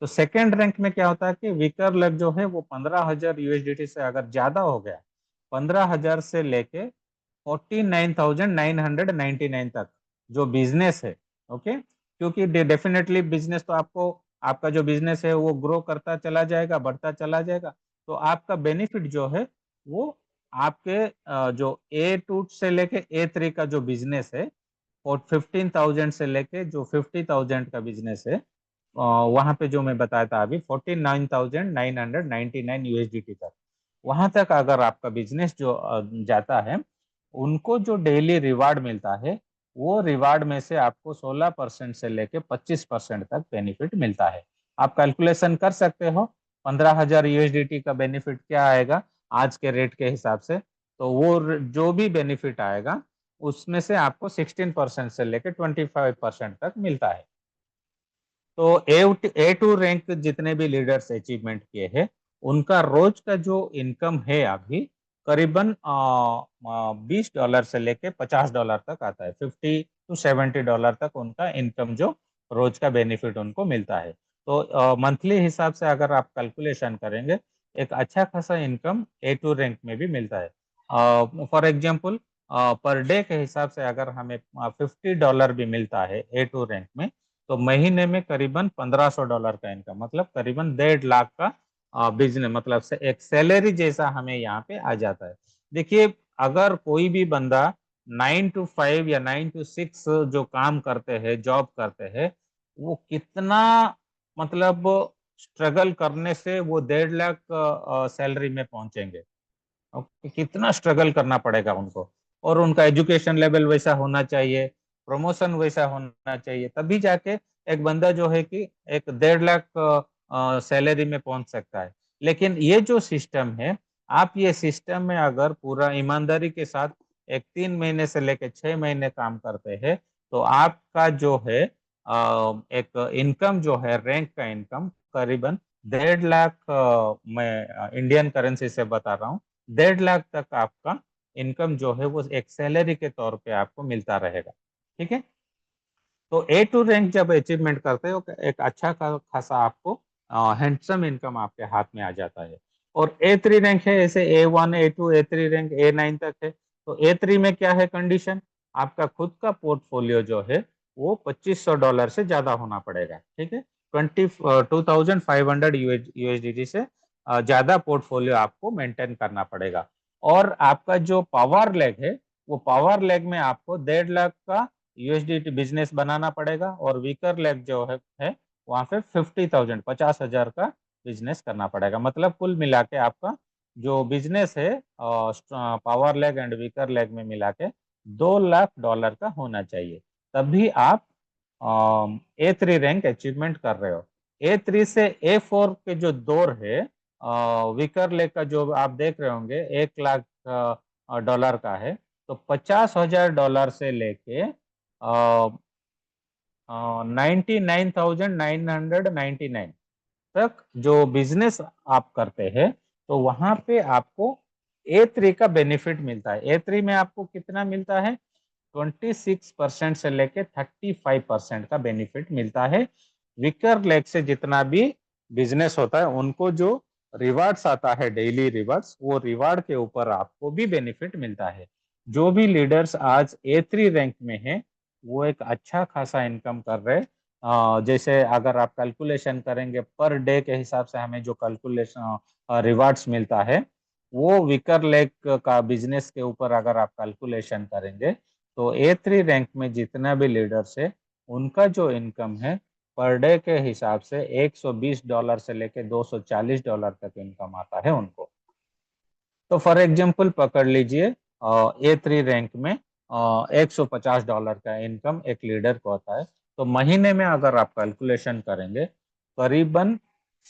तो सेकेंड रैंक में क्या होता है कि वीकर लेग जो है वो 15,000 यूएसडीटी से अगर ज्यादा हो गया, 15,000 से लेके 49,999 तक जो बिजनेस है, ओके, क्योंकि डेफिनेटली बिजनेस तो आपको, आपका जो बिजनेस है वो ग्रो करता चला जाएगा, बढ़ता चला जाएगा, तो आपका बेनिफिट जो है वो आपके जो A2 से लेके A3 का जो बिजनेस है, और 15,000 से लेके जो 50,000 का बिजनेस है, वहां पे जो मैं बताया था अभी 49,999 यूएसडीटी तक, वहां तक अगर आपका बिजनेस जो जाता है, उनको जो डेली रिवार्ड मिलता है, वो रिवार्ड में से आपको 16% से लेके 25% तक बेनिफिट मिलता है। आप कैलकुलेशन कर सकते हो 15,000 यूएसडीटी का बेनिफिट क्या आएगा आज के रेट के हिसाब से। तो वो जो भी बेनिफिट आएगा उसमें से आपको 16% से लेके 25% तक मिलता है। तो A2 रैंक जितने भी लीडर्स अचीवमेंट किए हैं, उनका रोज का जो इनकम है अभी करीबन $20 से लेके $50 तक आता है, $50 to $70 तक उनका इनकम जो रोज का बेनिफिट उनको मिलता है। तो मंथली हिसाब से अगर आप कैलकुलेशन करेंगे, एक अच्छा खासा इनकम A2 रैंक में भी मिलता है। फॉर एग्जाम्पल, पर डे के हिसाब से अगर हमें $50 भी मिलता है A2 रैंक में, तो महीने में करीबन $1,500 का इनकम, मतलब करीबन 1.5 लाख का बिजनेस, मतलब से एक सैलरी जैसा हमें यहाँ पे आ जाता है। देखिए, अगर कोई भी बंदा 9 to 5 या 9 to 6 जो काम करते हैं, जॉब करते हैं, वो कितना, मतलब स्ट्रगल करने से वो 1.5 लाख सैलरी में पहुंचेंगे। ओके, कितना स्ट्रगल करना पड़ेगा उनको, और उनका एजुकेशन लेवल वैसा होना चाहिए, प्रमोशन वैसा होना चाहिए, तभी जाके एक बंदा जो है कि एक 1.5 लाख सैलरी में पहुंच सकता है। लेकिन ये जो सिस्टम है, आप ये सिस्टम में अगर पूरा ईमानदारी के साथ एक 3 महीने से लेकर 6 महीने काम करते हैं, तो आपका जो है एक इनकम जो है, रैंक का इनकम करीबन 1.5 लाख, मैं इंडियन करेंसी से बता रहा हूँ, 1.5 लाख तक आपका इनकम जो है वो एक सैलरी के तौर पे आपको मिलता रहेगा। ठीक है। तो A2 रैंक जब अचीवमेंट करते हो, एक अच्छा खासा आपको हैंडसम इनकम आपके हाथ में आ जाता है। और A3 रैंक है, ऐसे A1 A2 A3 rank A9 तक है। तो A3 में क्या है कंडीशन, आपका खुद का पोर्टफोलियो जो है वो $2,500 से ज्यादा होना पड़ेगा। ठीक है, 22,500 यूएसडीटी से ज्यादा पोर्टफोलियो आपको मेंटेन करना पड़ेगा। और आपका जो पावर लेग है, वो पावर लेग में आपको 1.5 लाख का यूएसडीटी बिजनेस बनाना पड़ेगा, और वीकर लेग जो है वहां पे 50,000 50,000 का बिजनेस करना पड़ेगा। मतलब कुल मिला के आपका जो बिजनेस है power leg and weaker leg में मिला के $2 लाख का होना चाहिए, तभी आप A3 रैंक अचीवमेंट कर रहे हो। A3 से A4 के जो दौर है, वीकर लेग का जो आप देख रहे होंगे, $1 लाख का है। तो $50,000 से लेके 99,999 तक जो बिजनेस आप करते हैं, तो वहां पे आपको A3 का बेनिफिट मिलता है। A3 में आपको कितना मिलता है, 26% से लेके 35% का बेनिफिट मिलता है। विकर लेग से जितना भी बिजनेस होता है, उनको जो रिवार्ड्स आता है, डेली रिवार्ड्स, वो रिवार्ड के ऊपर आपको भी बेनिफिट मिलता है। जो भी लीडर्स आज A3 रैंक में है, वो एक अच्छा खासा इनकम कर रहे हैं। जैसे अगर आप कैलकुलेशन करेंगे पर डे के हिसाब से, हमें जो कैलकुलेशन रिवार्ड्स मिलता है, वो विकर लेग का बिजनेस के ऊपर अगर आप कैलकुलेशन करेंगे, तो A3 रैंक में जितना भी लीडर्स है, उनका जो इनकम है पर डे के हिसाब से $120 से लेके $240 तक इनकम आता है उनको। तो फॉर एग्जाम्पल पकड़ लीजिए, A3 रैंक में $150 का इनकम एक लीडर को आता है। तो महीने में अगर आप कैलकुलेशन करेंगे, करीबन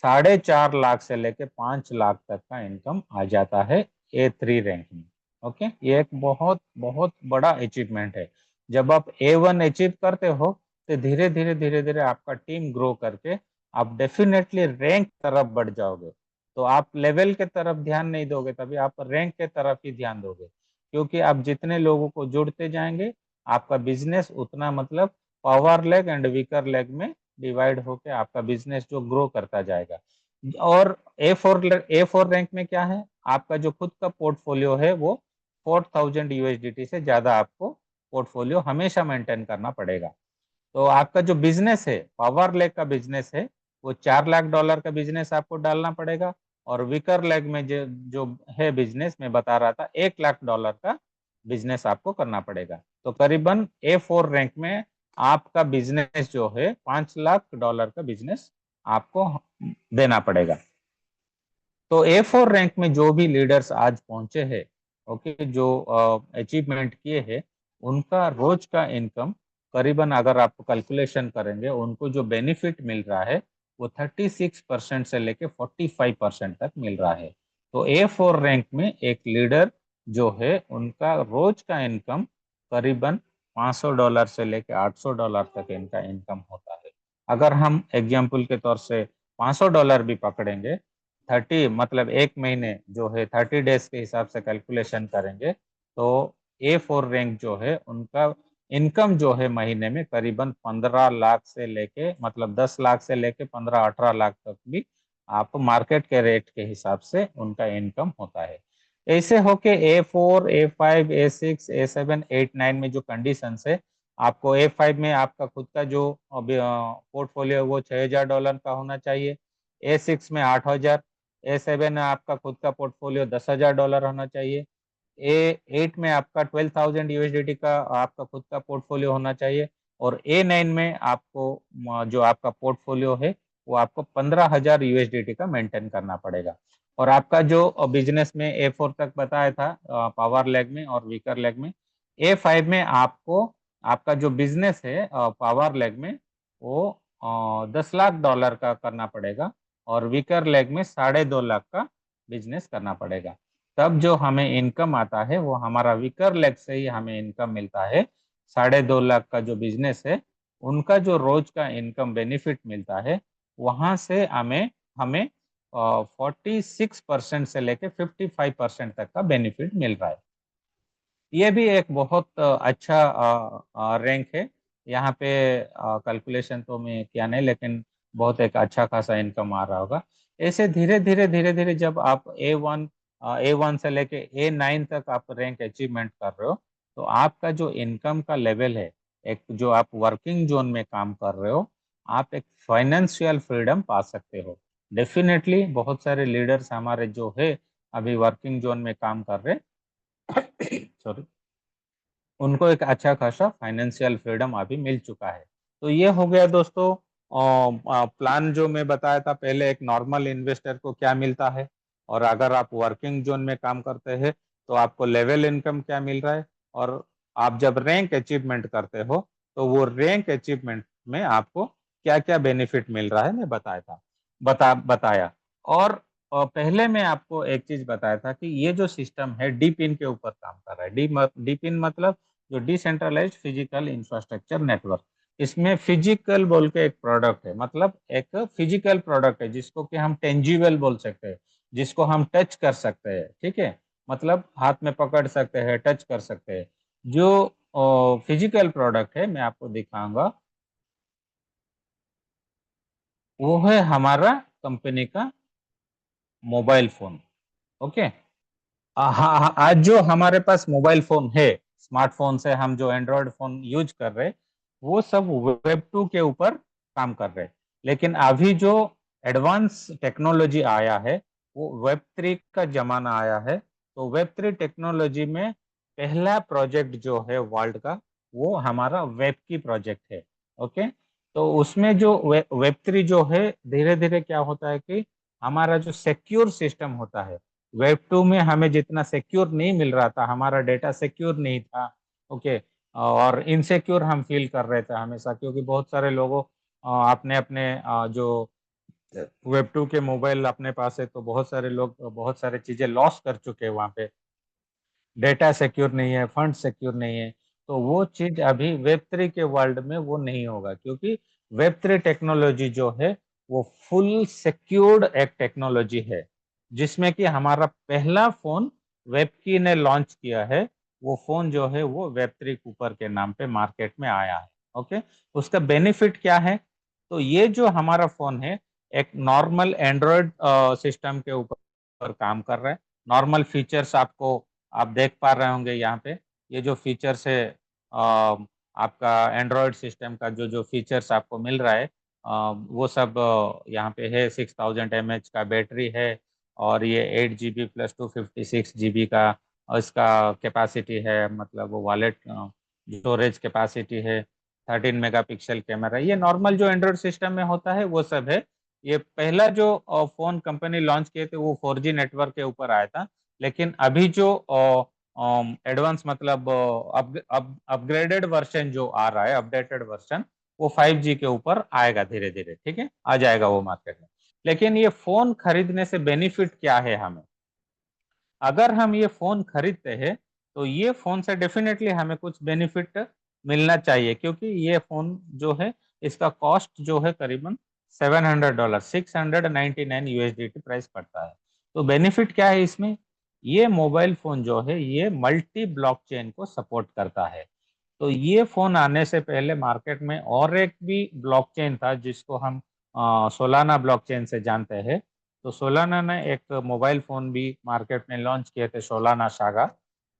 4.5 लाख से लेके 5 लाख तक का इनकम आ जाता है A3 रैंक में। ओके, ये एक बहुत बहुत बड़ा अचीवमेंट है। जब आप A1 अचीव करते हो तो धीरे धीरे धीरे धीरे आपका टीम ग्रो करके आप डेफिनेटली रैंक तरफ बढ़ जाओगे। तो आप लेवल के तरफ ध्यान नहीं दोगे, तभी आप रैंक के तरफ ही ध्यान दोगे, क्योंकि आप जितने लोगों को जुड़ते जाएंगे आपका बिजनेस उतना मतलब power leg and weaker leg में डिवाइड होके आपका बिजनेस जो ग्रो करता जाएगा। और ए फोर रैंक में क्या है, आपका जो खुद का पोर्टफोलियो है वो 4000 USDT से ज्यादा आपको पोर्टफोलियो हमेशा मेंटेन करना पड़ेगा। तो आपका जो बिजनेस है, पावर लेग का बिजनेस है, वो $4 लाख का बिजनेस आपको डालना पड़ेगा। और विकर लेग में जो जो है बिजनेस, मैं बता रहा था $1 लाख का बिजनेस आपको करना पड़ेगा। तो करीबन A4 रैंक में आपका बिजनेस जो है $5 लाख का बिजनेस आपको देना पड़ेगा। तो A4 रैंक में जो भी लीडर्स आज पहुंचे हैं, ओके, जो अचीवमेंट किए हैं, उनका रोज का इनकम करीबन अगर आप कैलकुलेशन करेंगे, उनको जो बेनिफिट मिल रहा है वो 36% से लेके 45% तक मिल रहा है। तो A4 रैंक में एक लीडर जो है उनका रोज का इनकम करीबन $500 से लेके $800 तक इनका इनकम होता है। अगर हम एग्जाम्पल के तौर से $500 भी पकड़ेंगे, 30 मतलब एक महीने जो है 30 डेज के हिसाब से कैलकुलेशन करेंगे, तो A4 रैंक जो है उनका इनकम जो है महीने में करीबन 15 लाख से लेके मतलब 10 लाख से लेके 15-18 लाख तक भी आप मार्केट के रेट के हिसाब से उनका इनकम होता है। ऐसे होके A4 A5 A6 A7 8 9 में जो कंडीशन है, आपको A5 में आपका खुद का जो पोर्टफोलियो वो $6000 का होना चाहिए, A6 में 8000, A7 में आपका खुद का पोर्टफोलियो $10,000 होना चाहिए, A8 में आपका 12,000 USDT का आपका खुद का पोर्टफोलियो होना चाहिए, और A9 में आपको जो आपका पोर्टफोलियो है वो आपको 15,000 USDT का मेंटेन करना पड़ेगा। और आपका जो बिजनेस में A4 तक बताया था पावर लेग में और वीकर लेग में, A5 में आपको आपका जो बिजनेस है पावर लेग में वो $10 लाख का करना पड़ेगा, और वीकर लेग में 2.5 लाख का बिजनेस करना पड़ेगा। तब जो हमें इनकम आता है वो हमारा विकर लेग से ही हमें इनकम मिलता है। 2.5 लाख का जो बिजनेस है उनका जो रोज का इनकम बेनिफिट मिलता है, वहां से हमें हमें 46% से लेके 55% तक का बेनिफिट मिल रहा है। ये भी एक बहुत अच्छा रैंक है। यहाँ पे कैलकुलेशन तो मैं किया नहीं, लेकिन बहुत एक अच्छा खासा इनकम आ रहा होगा। ऐसे धीरे धीरे जब आप A1 से लेके A9 तक आप रैंक अचीवमेंट कर रहे हो, तो आपका जो इनकम का लेवल है, एक जो आप वर्किंग जोन में काम कर रहे हो, आप एक फाइनेंशियल फ्रीडम पा सकते हो। डेफिनेटली बहुत सारे लीडर्स हमारे जो है अभी वर्किंग जोन में काम कर रहे, सॉरी, उनको एक अच्छा खासा फाइनेंशियल फ्रीडम अभी मिल चुका है। तो ये हो गया दोस्तों प्लान जो मैं बताया था पहले, एक नॉर्मल इन्वेस्टर को क्या मिलता है, और अगर आप वर्किंग जोन में काम करते हैं तो आपको लेवल इनकम क्या मिल रहा है, और आप जब रैंक अचीवमेंट करते हो तो वो रैंक अचीवमेंट में आपको क्या क्या बेनिफिट मिल रहा है, मैं बताया। और पहले मैं आपको एक चीज बताया था कि ये जो सिस्टम है डीप इन के ऊपर काम कर रहा है। डीप इन मतलब जो डिसेंट्रलाइज्ड फिजिकल इंफ्रास्ट्रक्चर नेटवर्क। इसमें फिजिकल बोल के एक प्रोडक्ट है, मतलब एक फिजिकल प्रोडक्ट है जिसको कि हम टेंजिबल बोल सकते हैं, जिसको हम टच कर सकते हैं, ठीक है, मतलब हाथ में पकड़ सकते हैं, टच कर सकते हैं। जो फिजिकल प्रोडक्ट है मैं आपको दिखाऊंगा, वो है हमारा कंपनी का मोबाइल फोन। ओके, हाँ हाँ, आज जो हमारे पास मोबाइल फोन है, स्मार्टफोन से हम जो एंड्रॉयड फोन यूज कर रहे, वो सब वेब 2 के ऊपर काम कर रहे। लेकिन अभी जो एडवांस टेक्नोलॉजी आया है वो वेब 3 का जमाना आया है। तो वेब 3 टेक्नोलॉजी में पहला प्रोजेक्ट जो है वर्ल्ड का, वो हमारा वेब की प्रोजेक्ट है। ओके, तो उसमें जो वेब 3 जो है, धीरे धीरे क्या होता है कि हमारा जो सिक्योर सिस्टम होता है, वेब 2 में हमें जितना सिक्योर नहीं मिल रहा था, हमारा डेटा सिक्योर नहीं था। ओके, और इनसिक्योर हम फील कर रहे थे हमेशा, क्योंकि बहुत सारे लोगों अपने अपने जो वेब 2 के मोबाइल अपने पास है, तो बहुत सारे लोग बहुत सारे चीजें लॉस कर चुके हैं वहां पे। डेटा सिक्योर नहीं है, फंड सिक्योर नहीं है। तो वो चीज अभी वेब 3 के वर्ल्ड में वो नहीं होगा, क्योंकि वेब 3 टेक्नोलॉजी जो है वो फुल सिक्योर्ड एक टेक्नोलॉजी है, जिसमें कि हमारा पहला फोन वेबकी ने लॉन्च किया है। वो फोन जो है वो वेब 3 कूपर के नाम पे मार्केट में आया है। ओके, उसका बेनिफिट क्या है? तो ये जो हमारा फोन है एक नॉर्मल एंड्रॉयड सिस्टम के ऊपर काम कर रहा है। नॉर्मल फीचर्स आपको आप देख पा रहे होंगे यहाँ पे। ये जो फीचर्स है आपका एंड्रॉयड सिस्टम का जो जो फीचर्स आपको मिल रहा है, वो सब यहाँ पे है। 6000 mAh का बैटरी है, और ये 8 GB प्लस 256 GB का इसका कैपेसिटी है, मतलब वो वॉलेट स्टोरेज कैपेसिटी है। 13 मेगापिक्सल कैमरा, ये नॉर्मल जो एंड्रॉयड सिस्टम में होता है वो सब है। ये पहला जो फोन कंपनी लॉन्च किए थे वो 4G नेटवर्क के ऊपर आया था। लेकिन अभी जो एडवांस मतलब अपग्रेडेड वर्जन जो आ रहा है, अपडेटेड वर्जन, वो 5G के ऊपर आएगा धीरे धीरे। ठीक है, आ जाएगा वो मार्केट में। लेकिन ये फोन खरीदने से बेनिफिट क्या है हमें? अगर हम ये फोन खरीदते हैं तो ये फोन से डेफिनेटली हमें कुछ बेनिफिट मिलना चाहिए, क्योंकि ये फोन जो है इसका कॉस्ट जो है करीबन $700, $699 प्राइस पड़ता है। तो बेनिफिट क्या है इसमें? ये मोबाइल फोन जो है ये मल्टी ब्लॉकचेन को सपोर्ट करता है। तो ये फोन आने से पहले मार्केट में और एक भी ब्लॉकचेन था जिसको हम सोलाना ब्लॉकचेन से जानते हैं। तो सोलाना ने एक मोबाइल फोन भी मार्केट में लॉन्च किए थे, सोलाना सागा।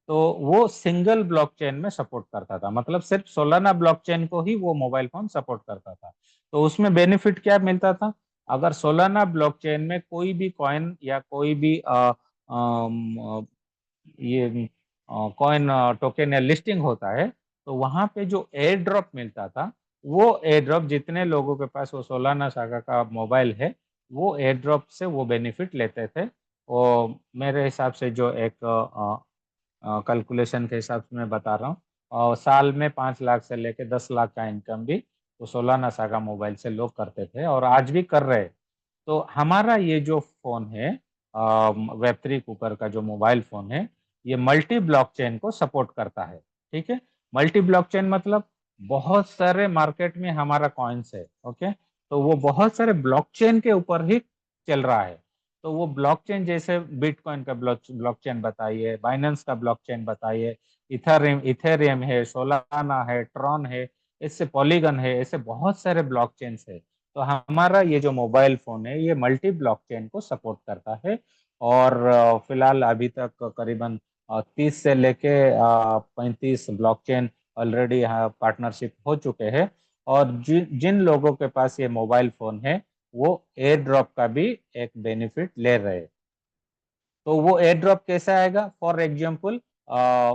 तो वो सिंगल ब्लॉकचेन में सपोर्ट करता था, मतलब सिर्फ सोलाना ब्लॉकचेन को ही वो मोबाइल फोन सपोर्ट करता था। तो उसमें बेनिफिट क्या मिलता था? अगर सोलाना ब्लॉकचेन में कोई भी कॉइन या कोई भी ये कॉइन टोकन या लिस्टिंग होता है, तो वहां पे जो एयर ड्रॉप मिलता था, वो एयर ड्रॉप जितने लोगों के पास वो सोलाना सागा का मोबाइल है, वो एयर ड्रॉप से वो बेनिफिट लेते थे। और मेरे हिसाब से जो एक कैलकुलेशन के हिसाब से मैं बता रहा हूँ, और साल में 5 लाख से लेके 10 लाख का इनकम भी वो सोलाना सागा मोबाइल से लोग करते थे, और आज भी कर रहे हैं। तो हमारा ये जो फोन है वेब 3 कूपर का जो मोबाइल फोन है, ये मल्टी ब्लॉकचेन को सपोर्ट करता है। ठीक है, मल्टी ब्लॉकचेन मतलब बहुत सारे मार्केट में हमारा कॉइन्स है। ओके, तो वो बहुत सारे ब्लॉकचेन के ऊपर ही चल रहा है। तो वो ब्लॉकचेन जैसे बिटकॉइन का ब्लॉकचेन बताइए, बाइनेंस का ब्लॉकचेन बताइए, इथेरियम इथेरियम है, सोलाना है, ट्रॉन है, इससे पॉलीगन है, ऐसे बहुत सारे ब्लॉकचेन्स है। तो हमारा ये जो मोबाइल फोन है ये मल्टी ब्लॉकचेन को सपोर्ट करता है। और फिलहाल अभी तक करीबन 30 से लेके 35 ब्लॉकचेन ऑलरेडी पार्टनरशिप हो चुके हैं। और जिन लोगों के पास ये मोबाइल फोन है वो एयर ड्रॉप का भी एक बेनिफिट ले रहे हैं। तो वो एयर ड्रॉप कैसे आएगा? फॉर एग्जाम्पल,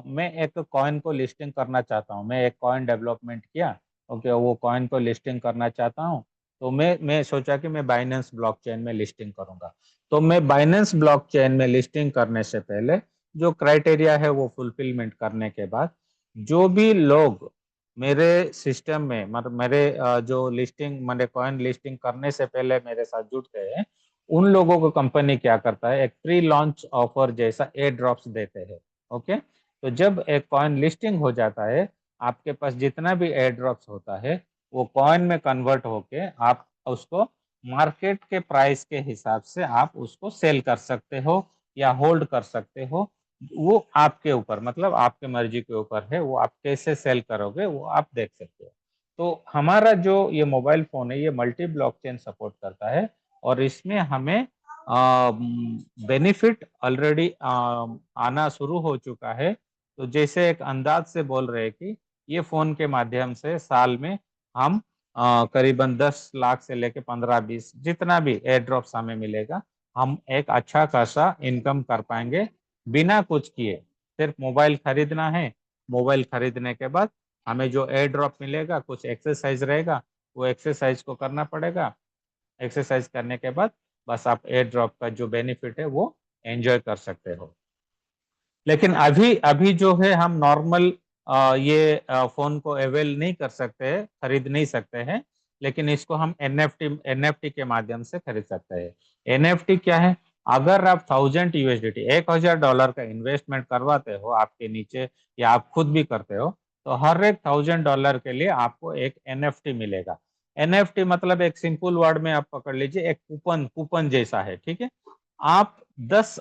मैं एक कॉइन को लिस्टिंग करना चाहता हूँ, मैं एक कॉइन डेवलपमेंट किया। ओके, वो कॉइन को लिस्टिंग करना चाहता हूँ। तो मैं सोचा कि मैं बाइनेंस ब्लॉकचेन में लिस्टिंग करूंगा। तो मैं बाइनेंस ब्लॉकचेन में लिस्टिंग करने से पहले जो क्राइटेरिया है वो फुलफिलमेंट करने के बाद, जो भी लोग मेरे सिस्टम में, मतलब मेरे जो लिस्टिंग, मैंने कॉइन लिस्टिंग करने से पहले मेरे साथ जुड़ गए हैं, उन लोगों को कंपनी क्या करता है, एक प्री लॉन्च ऑफर जैसा एयर ड्रॉप्स देते हैं। ओके, तो जब एक कॉइन लिस्टिंग हो जाता है, आपके पास जितना भी एयर ड्रॉप्स होता है वो कॉइन में कन्वर्ट होके आप उसको मार्केट के प्राइस के हिसाब से आप उसको सेल कर सकते हो या होल्ड कर सकते हो। वो आपके ऊपर, मतलब आपके मर्जी के ऊपर है, वो आप कैसे सेल करोगे वो आप देख सकते हो। तो हमारा जो ये मोबाइल फोन है ये मल्टी ब्लॉकचेन सपोर्ट करता है, और इसमें हमें बेनिफिट ऑलरेडी आना शुरू हो चुका है। तो जैसे एक अंदाज से बोल रहे हैं कि ये फोन के माध्यम से साल में हम करीबन 10 लाख से लेके 15-20 जितना भी एयर ड्रॉप्स हमें मिलेगा, हम एक अच्छा खासा इनकम कर पाएंगे बिना कुछ किए। सिर्फ मोबाइल खरीदना है, मोबाइल खरीदने के बाद हमें जो एयर ड्रॉप मिलेगा, कुछ एक्सरसाइज रहेगा, वो एक्सरसाइज को करना पड़ेगा। एक्सरसाइज करने के बाद बस आप एयर ड्रॉप का जो बेनिफिट है वो एंजॉय कर सकते हो। लेकिन अभी अभी जो है हम नॉर्मल ये फोन को अवेल नहीं कर सकते हैं, खरीद नहीं सकते हैं। लेकिन इसको हम एनएफटी एनएफटी के माध्यम से खरीद सकते हैं। एनएफटी क्या है? अगर आप 1000 USDT $1000 का इन्वेस्टमेंट करवाते हो आपके नीचे, या आप खुद भी करते हो, तो हर एक $1000 के लिए आपको एक NFT मिलेगा। NFT मतलब एक सिंपल वर्ड में आप पकड़ लीजिए, एक कूपन कूपन जैसा है, ठीक है। आप 10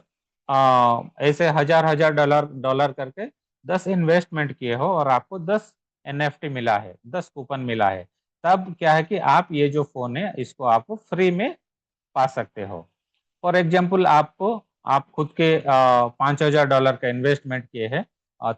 ऐसे हजार हजार डॉलर डॉलर करके 10 इन्वेस्टमेंट किए हो और आपको 10 NFT मिला है, 10 कूपन मिला है। तब क्या है कि आप ये जो फोन है इसको आप फ्री में पा सकते हो। फॉर एग्जाम्पल आपको, आप खुद के $5000 का इन्वेस्टमेंट किए हैं,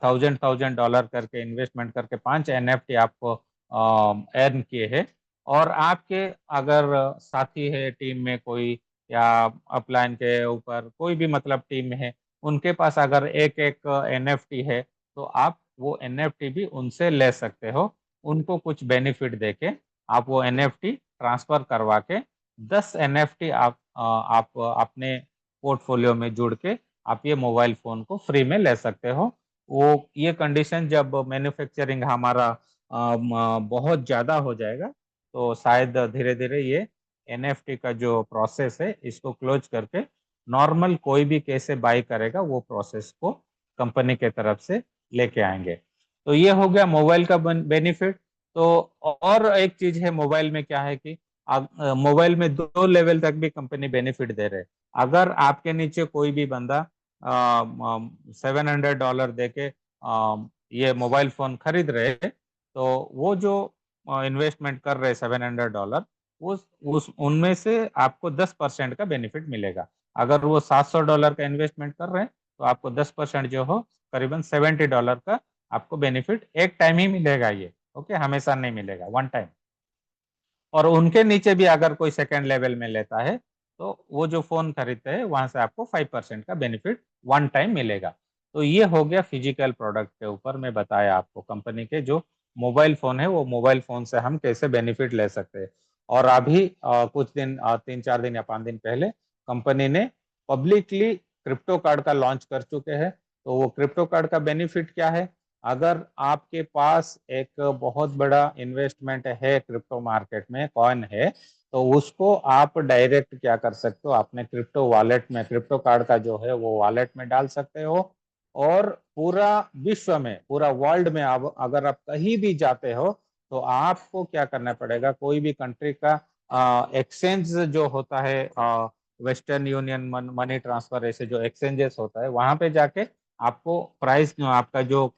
थाउजेंड थाउजेंड डॉलर करके इन्वेस्टमेंट करके 5 NFT आपको अर्न किए हैं। और आपके अगर साथी है टीम में कोई, या अपलाइन के ऊपर कोई भी मतलब टीम में है, उनके पास अगर एक एक NFT है, तो आप वो NFT भी उनसे ले सकते हो। उनको कुछ बेनिफिट देके आप वो NFT ट्रांसफर करवा के 10 NFT आप अपने पोर्टफोलियो में जुड़ के आप ये मोबाइल फोन को फ्री में ले सकते हो। वो ये कंडीशन जब मैन्युफैक्चरिंग हमारा बहुत ज़्यादा हो जाएगा, तो शायद धीरे धीरे ये NFT का जो प्रोसेस है इसको क्लोज करके नॉर्मल कोई भी कैसे बाई करेगा वो प्रोसेस को कंपनी के तरफ से लेके आएंगे। तो ये हो गया मोबाइल का बेनिफिट। तो और एक चीज है मोबाइल में, क्या है कि मोबाइल में दो लेवल तक भी कंपनी बेनिफिट दे रहे हैं। अगर आपके नीचे कोई भी बंदा $700 दे के ये मोबाइल फोन खरीद रहे हैं, तो वो जो इन्वेस्टमेंट कर रहे हैं $700, उस उनमें से आपको 10% का बेनिफिट मिलेगा। अगर वो $700 का इन्वेस्टमेंट कर रहे हैं, तो आपको 10% जो हो करीबन $70 का आपको बेनिफिट एक टाइम ही मिलेगा ये। ओके, हमेशा नहीं मिलेगा, वन टाइम। और उनके नीचे भी अगर कोई सेकेंड लेवल में लेता है, तो वो जो फोन खरीदते हैं वहां से आपको 5% का बेनिफिट वन टाइम मिलेगा। तो ये हो गया फिजिकल प्रोडक्ट के ऊपर मैं बताया आपको, कंपनी के जो मोबाइल फोन है वो मोबाइल फोन से हम कैसे बेनिफिट ले सकते हैं। और अभी कुछ दिन 3 4 दिन या 5 दिन पहले कंपनी ने पब्लिकली क्रिप्टो कार्ड का लॉन्च कर चुके हैं। तो वो क्रिप्टो कार्ड का बेनिफिट क्या है? अगर आपके पास एक बहुत बड़ा इन्वेस्टमेंट है क्रिप्टो मार्केट में, कॉइन है, तो उसको आप डायरेक्ट क्या कर सकते हो, अपने क्रिप्टो वॉलेट में, क्रिप्टो कार्ड का जो है वो वॉलेट में डाल सकते हो। और पूरा विश्व में, पूरा वर्ल्ड में आप अगर आप कहीं भी जाते हो, तो आपको क्या करना पड़ेगा, कोई भी कंट्री का एक्सचेंज जो होता है, वेस्टर्न यूनियन, मनी ट्रांसफर, ऐसे जो एक्सचेंजेस होता है, वहां पे जाके आपको प्राइस, आपका जो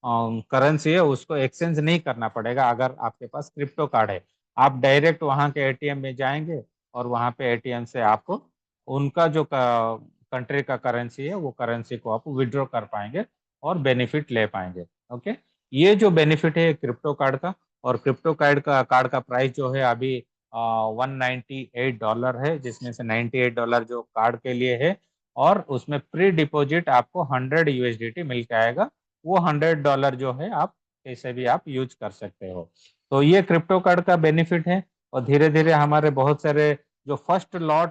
करेंसी है उसको एक्सचेंज नहीं करना पड़ेगा। अगर आपके पास क्रिप्टो कार्ड है, आप डायरेक्ट वहां के एटीएम में जाएंगे और वहां पे एटीएम से आपको उनका जो कंट्री का करेंसी है वो करेंसी को आप विड्रॉ कर पाएंगे और बेनिफिट ले पाएंगे। ओके, ये जो बेनिफिट है क्रिप्टो कार्ड का। और क्रिप्टो कार्ड का प्राइस जो है अभी $198 है, जिसमें से $98 जो कार्ड के लिए है, और उसमें प्री डिपॉजिट आपको 100 USDT मिल के आएगा। वो $100 जो है आप कैसे भी आप यूज कर सकते हो। तो ये क्रिप्टो कार्ड का बेनिफिट है। और धीरे धीरे हमारे बहुत सारे जो फर्स्ट लॉट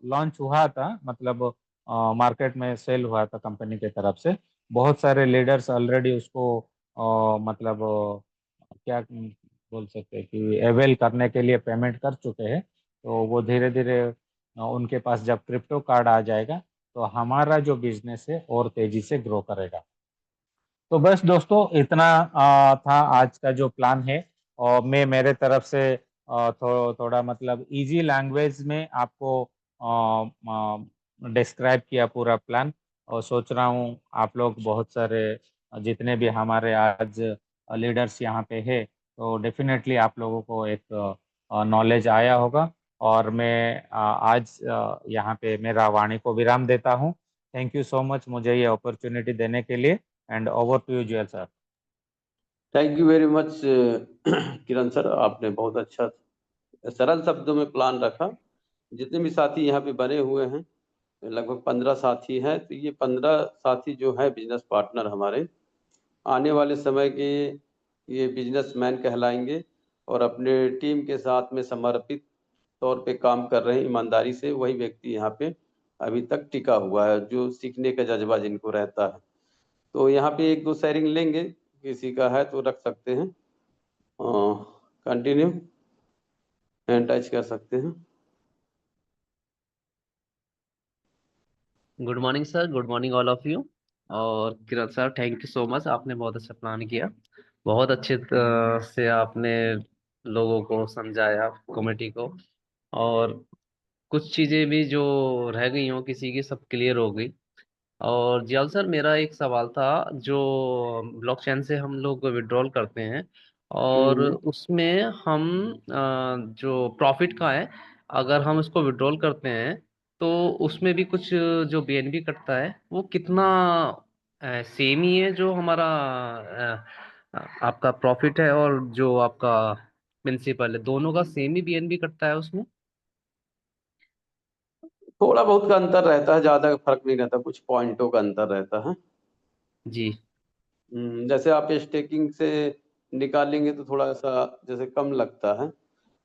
लॉन्च हुआ था, मतलब मार्केट में सेल हुआ था कंपनी की तरफ से, बहुत सारे लीडर्स ऑलरेडी उसको मतलब क्या बोल सकते हैं कि अवेल करने के लिए पेमेंट कर चुके हैं। तो वो धीरे धीरे उनके पास जब क्रिप्टो कार्ड आ जाएगा, तो हमारा जो बिजनेस है और तेजी से ग्रो करेगा। तो बस दोस्तों इतना था आज का जो प्लान है। और मैं मेरे तरफ से थोड़ा मतलब इजी लैंग्वेज में आपको डिस्क्राइब किया पूरा प्लान। और सोच रहा हूँ आप लोग बहुत सारे जितने भी हमारे आज लीडर्स यहाँ पे है, तो डेफिनेटली आप लोगों को एक नॉलेज आया होगा। और मैं आज यहाँ पे मेरा वाणी को विराम देता हूँ। थैंक यू सो मच मुझे ये अपॉर्चुनिटी देने के लिए। And over to you Juel sir. Thank you very much Kiran sir, आपने बहुत अच्छा सरल शब्दों में प्लान रखा। जितने भी साथी यहाँ पे बने हुए हैं, लगभग 15 साथी हैं, तो ये 15 साथी जो है बिजनेस पार्टनर हमारे, आने वाले समय के ये बिजनेसमैन कहलाएंगे। और अपने टीम के साथ में समर्पित तौर पे काम कर रहे हैं ईमानदारी से, वही व्यक्ति यहाँ पे अभी तक टिका हुआ है, जो सीखने का जज्बा जिनको रहता है। तो यहाँ पे एक दो शेयरिंग लेंगे, किसी का है तो रख सकते हैं, कंटिन्यू हैंड टच कर सकते हैं। Good morning sir, good morning all of you. और Kiran sir, thank you so much, आपने बहुत अच्छा प्लान किया। बहुत अच्छे से आपने लोगों को समझाया, कमेटी को। और कुछ चीज़ें भी जो रह गई हों किसी की, सब क्लियर हो गई। और जियाल सर, मेरा एक सवाल था। जो ब्लॉकचेन से हम लोग विड्रॉल करते हैं और हम्म। उसमें हम जो प्रॉफिट का है, अगर हम उसको विड्रॉल करते हैं तो उसमें भी कुछ जो बीएनबी कटता है वो कितना सेम ही है जो हमारा आपका प्रॉफिट है, और जो आपका प्रिंसिपल है, दोनों का सेम ही बीएनबी कटता है उसमें? थोड़ा बहुत का अंतर रहता है, ज्यादा का फर्क नहीं रहता, कुछ पॉइंटों का अंतर रहता है। जी। जैसे आप स्टेकिंग से निकालेंगे तो थोड़ा सा जैसे कम लगता है।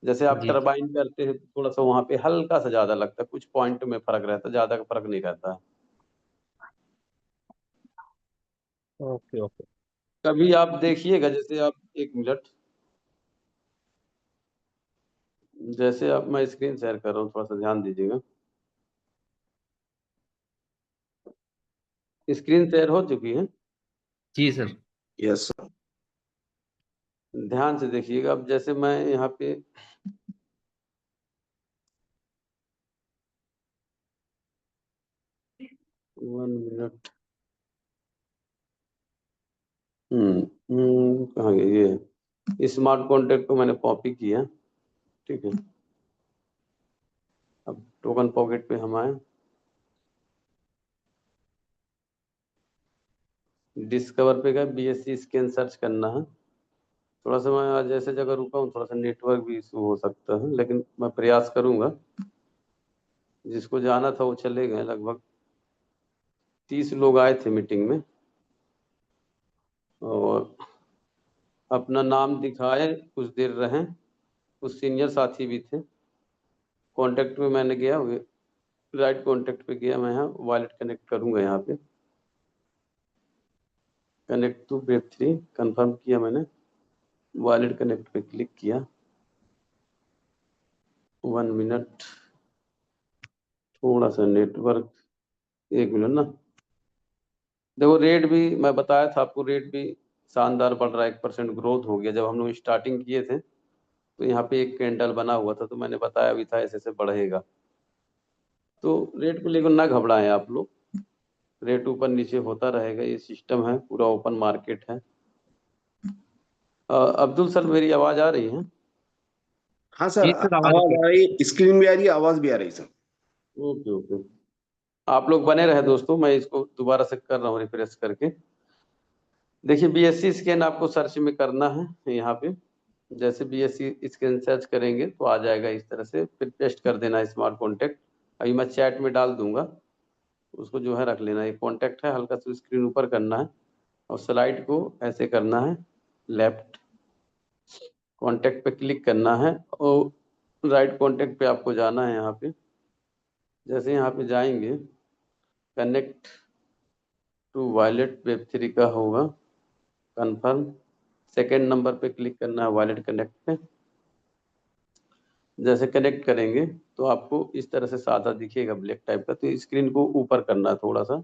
जैसे आप जी। टरबाइन करते हैं तो थोड़ा सा वहां पे हल्का सा ज्यादा लगता है, कुछ पॉइंट में फर्क रहता है, ज्यादा का फर्क नहीं रहता है। Okay okay. कभी आप देखिएगा, जैसे आप एक मिनट, जैसे आप, मैं स्क्रीन शेयर कर रहा हूँ, थोड़ा सा ध्यान दीजिएगा। स्क्रीन शेयर हो चुकी है। जी सर। Yes sir. ध्यान से देखिएगा। अब जैसे मैं यहाँ पे 1 मिनट। कहाँ गया ये स्मार्ट कॉन्ट्रैक्ट को मैंने कॉपी किया। ठीक है, अब टोकन पॉकेट पे हम आए, डिस्कवर पे गए, बीएससी स्कैन सर्च करना है। थोड़ा सा मैं आज ऐसे जगह रुका हूँ, थोड़ा सा नेटवर्क भी इशू हो सकता है, लेकिन मैं प्रयास करूंगा। जिसको जाना था वो चले गए, लगभग 30 लोग आए थे मीटिंग में, और अपना नाम दिखाए, कुछ देर रहे। कुछ सीनियर साथी भी थे। कॉन्टेक्ट में मैंने गया, राइट कॉन्टेक्ट पे गया, मैं यहाँ वॉलेट कनेक्ट करूंगा। यहाँ पे कनेक्ट टू वेब3 कंफर्म किया मैंने, वॉलेट कनेक्ट पे क्लिक किया। 1 मिनट, थोड़ा सा नेटवर्क, 1 मिनट ना। देखो रेट भी मैं बताया था आपको, रेट भी शानदार बढ़ रहा है, 1% ग्रोथ हो गया। जब हम लोग स्टार्टिंग किए थे तो यहाँ पे एक कैंडल बना हुआ था, तो मैंने बताया भी था ऐसे ऐसे बढ़ेगा। तो रेट को लेकर ना घबराएं आप लोग, रेट ऊपर नीचे होता रहेगा, ये सिस्टम है, पूरा ओपन मार्केट है। अब्दुल सर, मेरी आवाज आ रही है? हाँ सर, जी सर, आवाज आवाज आ रही, स्क्रीन भी आ रही है, आवाज भी आ रही सर। Okay okay. आप लोग बने रहे दोस्तों, मैं इसको दोबारा से कर रहा हूँ रिफ्रेश करके। देखिए बीएससी स्कैन आपको सर्च में करना है यहाँ पे। जैसे बीएससी स्कैन सर्च करेंगे तो आ जाएगा इस तरह से, फिर पेस्ट कर देना स्मार्ट कॉन्टैक्ट। अभी मैं चैट में डाल दूंगा, उसको जो है रख लेना। ये कॉन्टैक्ट है, हल्का सा स्क्रीन ऊपर करना है और स्लाइड को ऐसे करना है, लेफ्ट कॉन्टैक्ट पे क्लिक करना है और राइट कॉन्टैक्ट पे आपको जाना है। यहाँ पे जैसे यहाँ पे जाएंगे, कनेक्ट टू वॉलेट वेब3 का होगा, कंफर्म। सेकेंड नंबर पे क्लिक करना है वॉलेट कनेक्ट पे। जैसे कनेक्ट करेंगे तो आपको इस तरह से सादा दिखेगा, ब्लैक टाइप का। तो स्क्रीन को ऊपर करना है थोड़ा सा।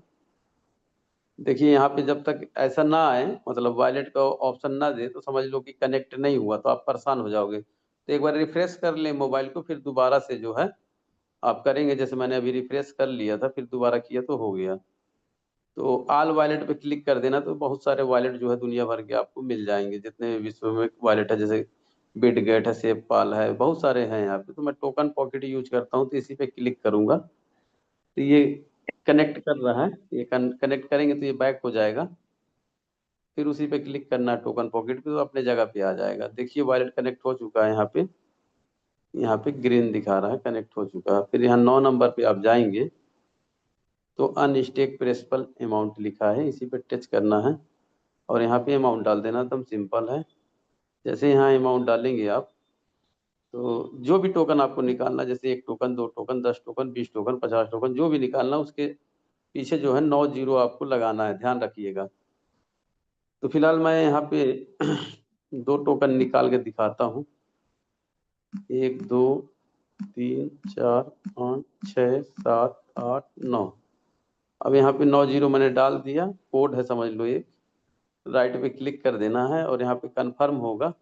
देखिए यहाँ पे जब तक ऐसा ना आए, मतलब वॉलेट का ऑप्शन ना दे, तो समझ लो कि कनेक्ट नहीं हुआ, तो आप परेशान हो जाओगे। तो एक बार रिफ्रेश कर ले मोबाइल को, फिर दोबारा से जो है आप करेंगे। जैसे मैंने अभी रिफ्रेश कर लिया था, फिर दोबारा किया तो हो गया। तो ऑल वॉलेट पे क्लिक कर देना, तो बहुत सारे वॉलेट जो है दुनिया भर के आपको मिल जाएंगे, जितने विश्व में वॉलेट है। जैसे बिटगेट है, सेवपाल है, बहुत सारे हैं यहाँ पे। तो मैं टोकन पॉकेट यूज करता हूँ, तो इसी पे क्लिक करूंगा तो ये कनेक्ट कर रहा है। ये कनेक्ट करेंगे तो ये बैक हो जाएगा, फिर उसी पे क्लिक करना है टोकन पॉकेट पे, तो अपने जगह पे आ जाएगा। देखिए वॉलेट कनेक्ट हो चुका है। यहाँ पे ग्रीन दिखा रहा है, कनेक्ट हो चुका है। फिर यहाँ 9 नंबर पे आप जाएंगे तो अनस्टेक प्रिंसिपल अमाउंट लिखा है, इसी पे टच करना है और यहाँ पे अमाउंट डाल देना, एकदम सिंपल है। जैसे यहाँ अमाउंट डालेंगे आप, तो जो भी टोकन आपको निकालना, जैसे 1 token, 2 token, 10 token, 20 token, 50 token, जो भी निकालना, उसके पीछे जो है 9 जीरो आपको लगाना है, ध्यान रखिएगा। तो फिलहाल मैं यहाँ पे 2 टोकन निकाल के दिखाता हूँ। 1 2 3 4 5 6 7 8 9। अब यहाँ पे 90 मैंने डाल दिया, कोड है समझ लो एक, राइट पे क्लिक कर देना है और यहाँ पे कंफर्म होगा।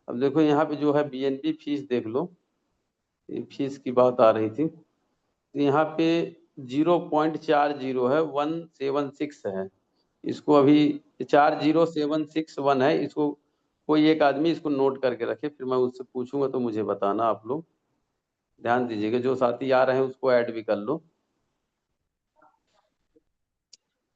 अब देखो यहाँ पे जो है बीएनबी फीस देख लो, ये फीस की बात आ रही थी, तो यहाँ पे 0.40 है, 176 है, इसको अभी 40761 है, इसको कोई एक आदमी इसको नोट करके रखे, फिर मैं उससे पूछूंगा तो मुझे बताना। आप लोग ध्यान दीजिएगा, जो साथी आ रहे हैं उसको ऐड भी कर लो।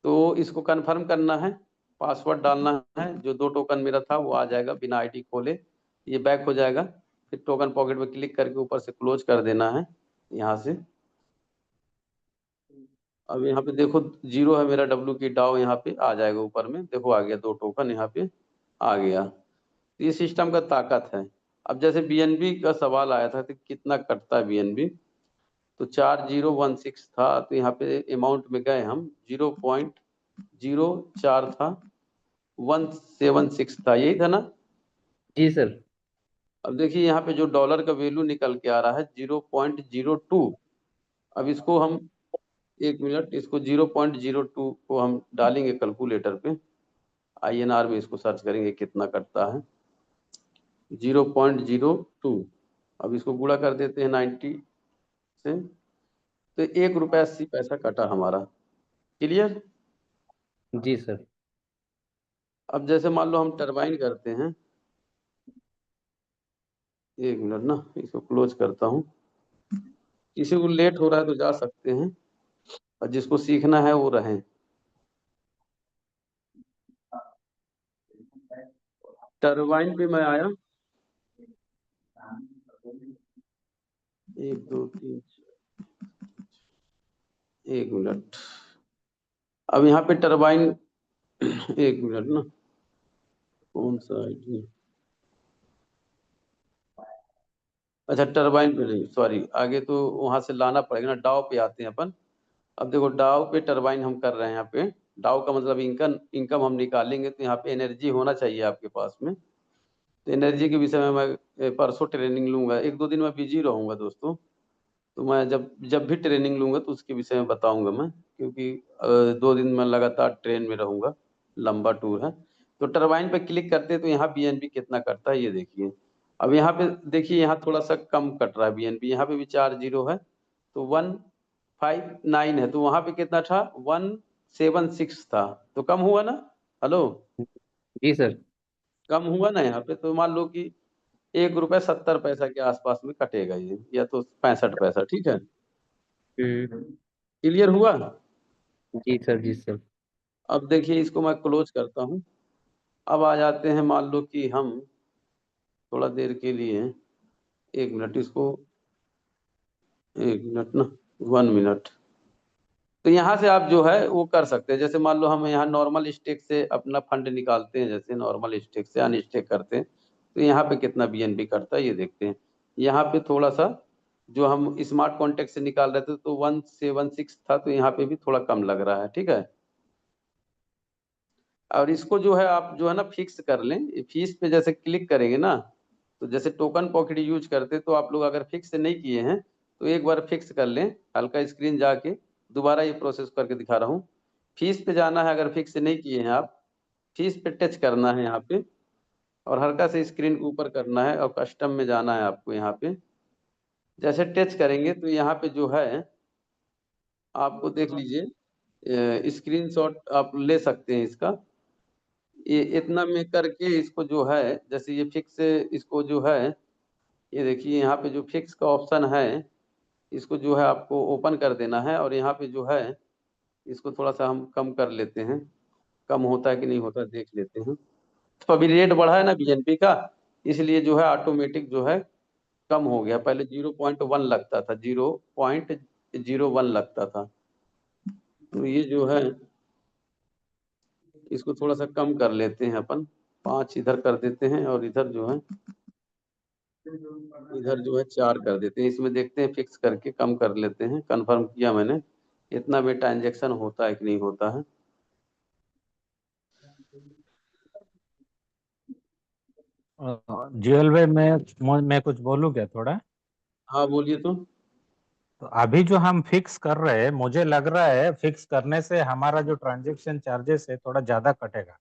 तो इसको कंफर्म करना है, पासवर्ड डालना है, जो 2 टोकन मेरा था वो आ जाएगा बिना आईडी खोले, ये बैक हो जाएगा। फिर टोकन पॉकेट पे क्लिक करके ऊपर से क्लोज कर देना है यहाँ से। अब यहाँ पे देखो 0 है मेरा डब्ल्यू की डाउ, यहाँ पे आ जाएगा ऊपर में, देखो आ गया 2 टोकन यहाँ पे आ गया। ये सिस्टम का ताकत है। अब जैसे बीएनबी का सवाल आया था कि कितना कटता है बीएनबी, तो 4016 था, तो यहाँ पे अमाउंट में गए हम, 0.04 था, 176 था, यही था ना? जी सर। अब देखिए यहाँ पे जो डॉलर का वैल्यू निकल के आ रहा है 0.02। अब इसको हम 1 मिनट, इसको 0.02 को हम डालेंगे कैलकुलेटर पे, INR में इसको सर्च करेंगे कितना कटता है, 0.02। अब इसको गुणा कर देते हैं 90 से, तो 1 रुपया 80 पैसा कटा हमारा। क्लियर? जी सर। अब जैसे मान लो हम टरबाइन करते हैं, 1 मिनट ना, इसको क्लोज करता हूँ। किसी को लेट हो रहा है तो जा सकते हैं, और जिसको सीखना है वो रहें। टरबाइन पे मैं आया, 1 2 3, 1 मिनट। अब यहाँ पे टरबाइन 1 मिनट ना, कौन सा आईडी, अच्छा टरबाइन पे नहीं, सॉरी, आगे तो वहां से लाना पड़ेगा ना, डाव पे आते हैं अपन। अब देखो डाव पे टरबाइन हम कर रहे हैं, यहाँ पे डाव का मतलब इनकम हम निकालेंगे, तो यहाँ पे एनर्जी होना चाहिए आपके पास में। तो एनर्जी के विषय में मैं परसों ट्रेनिंग लूंगा, 1-2 दिन मैं बिजी रहूंगा दोस्तों, तो मैं जब जब भी ट्रेनिंग लूंगा तो उसके विषय में बताऊंगा मैं, क्योंकि 2 दिन मैं लगातार ट्रेन में रहूंगा, लंबा टूर है। तो टरबाइन पे क्लिक करते हैं तो यहाँ बीएनबी कितना कटता है ये देखिए। अब यहाँ पे देखिए, यहाँ थोड़ा सा कम कट रहा है बीएनबी, यहाँ पे भी 40 है, तो 159 है, तो वहां पे कितना था, 176 था, तो कम हुआ ना? हेलो, जी सर। कम हुआ ना यहाँ पे? तो मान लो कि 1 रुपया 70 पैसा के आसपास में कटेगा ये, या तो 65 पैसा, ठीक है? हम्म। क्लियर हुआ? जी सर। जी सर। अब देखिए इसको मैं क्लोज करता हूँ। अब आ जाते हैं, मान लो कि हम थोड़ा देर के लिए, 1 मिनट, इसको 1 मिनट ना, 1 मिनट, तो यहाँ से आप जो है वो कर सकते हैं। जैसे मान लो हम यहाँ नॉर्मल स्टेक से अपना फंड निकालते हैं, जैसे नॉर्मल स्टेक से अनस्टेक करते हैं, तो यहाँ पे कितना बीएनबी करता है ये देखते हैं। यहाँ पे थोड़ा सा जो हम स्मार्ट कॉन्टेक्ट से निकाल रहे थे तो 176 था, तो यहाँ पे भी थोड़ा कम लग रहा है, ठीक है? और इसको जो है आप जो है ना फिक्स कर लें, फीस पे जैसे क्लिक करेंगे ना, तो जैसे टोकन पॉकेट यूज करते तो आप लोग अगर फिक्स नहीं किए हैं तो एक बार फिक्स कर लें, हल्का स्क्रीन जाके दोबारा ये प्रोसेस करके दिखा रहा हूँ। फीस पे जाना है, अगर फिक्स नहीं किए हैं आप, फीस पे टच करना है यहाँ पे, और हल्का से स्क्रीन को ऊपर करना है और कस्टम में जाना है आपको। यहाँ पे जैसे टच करेंगे तो यहाँ पे जो है आपको देख लीजिए, स्क्रीनशॉट आप ले सकते हैं इसका, ये इतना में करके इसको जो है, जैसे ये फिक्स, इसको जो है ये देखिए यहाँ पे जो फिक्स का ऑप्शन है, इसको जो है आपको ओपन कर देना है, और यहाँ पे जो है इसको थोड़ा सा हम कम कर लेते हैं, कम होता है कि नहीं होता देख लेते हैं। तो अभी रेट बढ़ा है ना बीएनपी का, इसलिए जो है ऑटोमेटिक जो है कम हो गया, पहले 0.1 लगता था, 0.01 लगता था, तो ये जो है इसको थोड़ा सा कम कर लेते हैं अपन, 5 इधर कर देते हैं, और इधर जो है, इधर जो है 4 कर देते हैं। इसमें देखते हैं फिक्स करके कम कर लेते हैं, कंफर्म किया मैंने, इतना में ट्रांजेक्शन होता है कि नहीं होता है। ज्वेल भाई, मैं कुछ बोलूँ क्या थोड़ा? हाँ बोलिए तो। तो अभी जो हम फिक्स कर रहे हैं, मुझे लग रहा है फिक्स करने से हमारा जो ट्रांजैक्शन चार्जेस है थोड़ा ज्यादा कटेगा,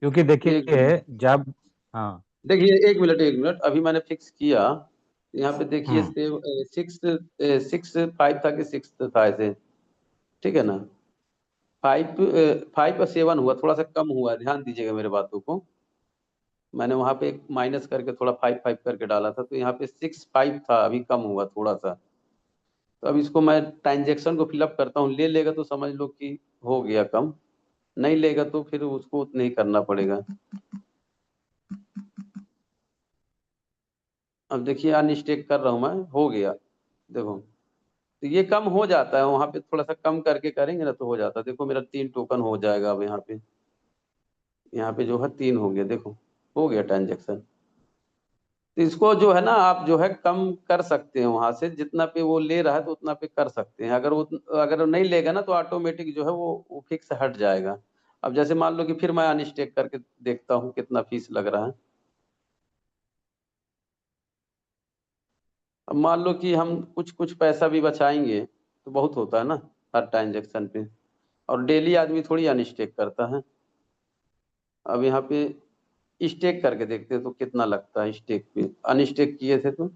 क्योंकि एक देखिए जब, हाँ देखिए, एक मिनट, अभी मैंने फिक्स किया। यहाँ पे देखिए हम्म सिक्स सिक्स फाइव था कि सिक्स था ऐसे, ठीक है ना। 5 5 और 7 हुआ, थोड़ा सा कम हुआ, ध्यान दीजिएगा मेरे बातों को। मैंने वहां पे एक माइनस करके थोड़ा 5 5 करके डाला था, तो यहाँ पे 6 5 था, अभी कम हुआ थोड़ा सा। तो अब इसको मैं ट्रांजेक्शन को फिलअप करता हूँ, ले लेगा तो समझ लो कि हो गया कम, नहीं लेगा तो फिर उसको उतना ही करना पड़ेगा। अब देखिए अनस्टेक कर रहा हूँ मैं, हो गया देखो। तो ये कम हो जाता है, वहां पे थोड़ा सा कम करके करेंगे ना तो हो जाता है। देखो मेरा 3 टोकन हो जाएगा अब यहाँ पे जो है 3 हो गया, देखो हो गया ट्रांजेक्शन। तो इसको जो है ना आप जो है कम कर सकते हैं, वहां से जितना पे वो ले रहा है तो उतना पे कर सकते हैं। अगर वो नहीं लेगा ना तो ऑटोमेटिक जो है वो फिक्स हट जाएगा। अब जैसे मान लो कि फिर मैं अनस्टेक करके देखता हूँ कितना फीस लग रहा है। अब मान लो कि हम कुछ कुछ पैसा भी बचाएंगे तो बहुत होता है ना हर ट्रांजेक्शन पे, और डेली आदमी थोड़ी अनस्टेक करता है। अब यहाँ पे स्टेक करके देखते हैं तो कितना लगता है स्टेक पे, अनस्टेक किए थे तो।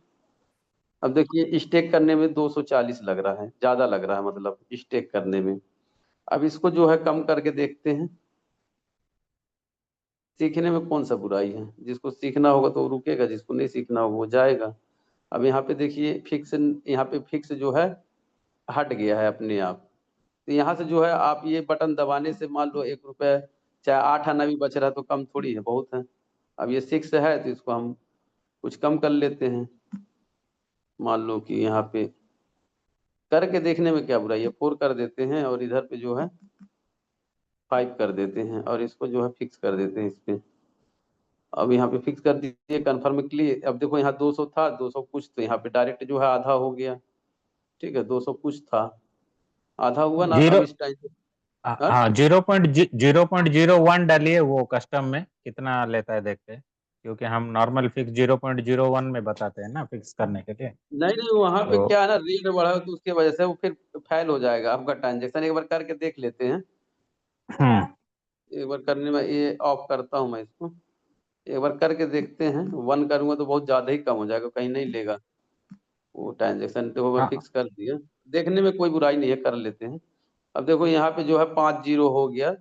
अब देखिए स्टेक करने में 240 लग रहा है, ज्यादा लग रहा है मतलब स्टेक करने में। अब इसको जो है कम करके देखते हैं। सीखने में कौन सा बुराई है, जिसको सीखना होगा तो वो रुकेगा, जिसको नहीं सीखना होगा वो जाएगा। अब यहाँ पे देखिए फिक्स, यहाँ पे फिक्स जो है हट गया है अपने आप। तो यहाँ से जो है आप ये बटन दबाने से मान लो 1 रुपए चाहे 8 आना भी बच रहा है तो कम थोड़ी है, बहुत है। अब ये 6 है तो इसको हम कुछ कम कर लेते हैं। मान लो कि यहाँ पे करके देखने में क्या बुराई है, 4 कर देते हैं और इधर पे जो है 5 कर देते हैं और इसको जो है फिक्स कर देते हैं इस पे। अब यहाँ पे फिक्स कर दीजिए कन्फर्म के लिए। अब देखो यहाँ 200 था, 200 कुछ, तो यहाँ पे डायरेक्ट जो है आधा हो गया। ठीक है, 200 कुछ था, आधा हुआ ना अब जीरो, इस टाइम। हाँ 0.001 डालिए, वो कस्टम में कितना लेता है देखते हैं, क्योंकि हम नॉर्मल फिक्स 0.01 में बताते हैं ना फिक्स करने के लिए। नहीं नहीं, वहां पे तो क्या है ना, रेट बढ़ा तो उसके वजह से वो फिर फेल हो जाएगा आपका ट्रांजेक्शन। एक बार करके देख लेते हैं। हम्म एक बार करने में, ये ऑफ करता हूँ मैं इसको, एक बार करके देखते हैं। 1 करूंगा तो बहुत ज्यादा ही कम हो जाएगा, कहीं नहीं लेगा वो ट्रांजेक्शन। तो मैं हाँ फिक्स कर दिया, देखने में कोई बुराई नहीं है, कर लेते हैं। अब देखो यहाँ पे जो है 5 0 हो गया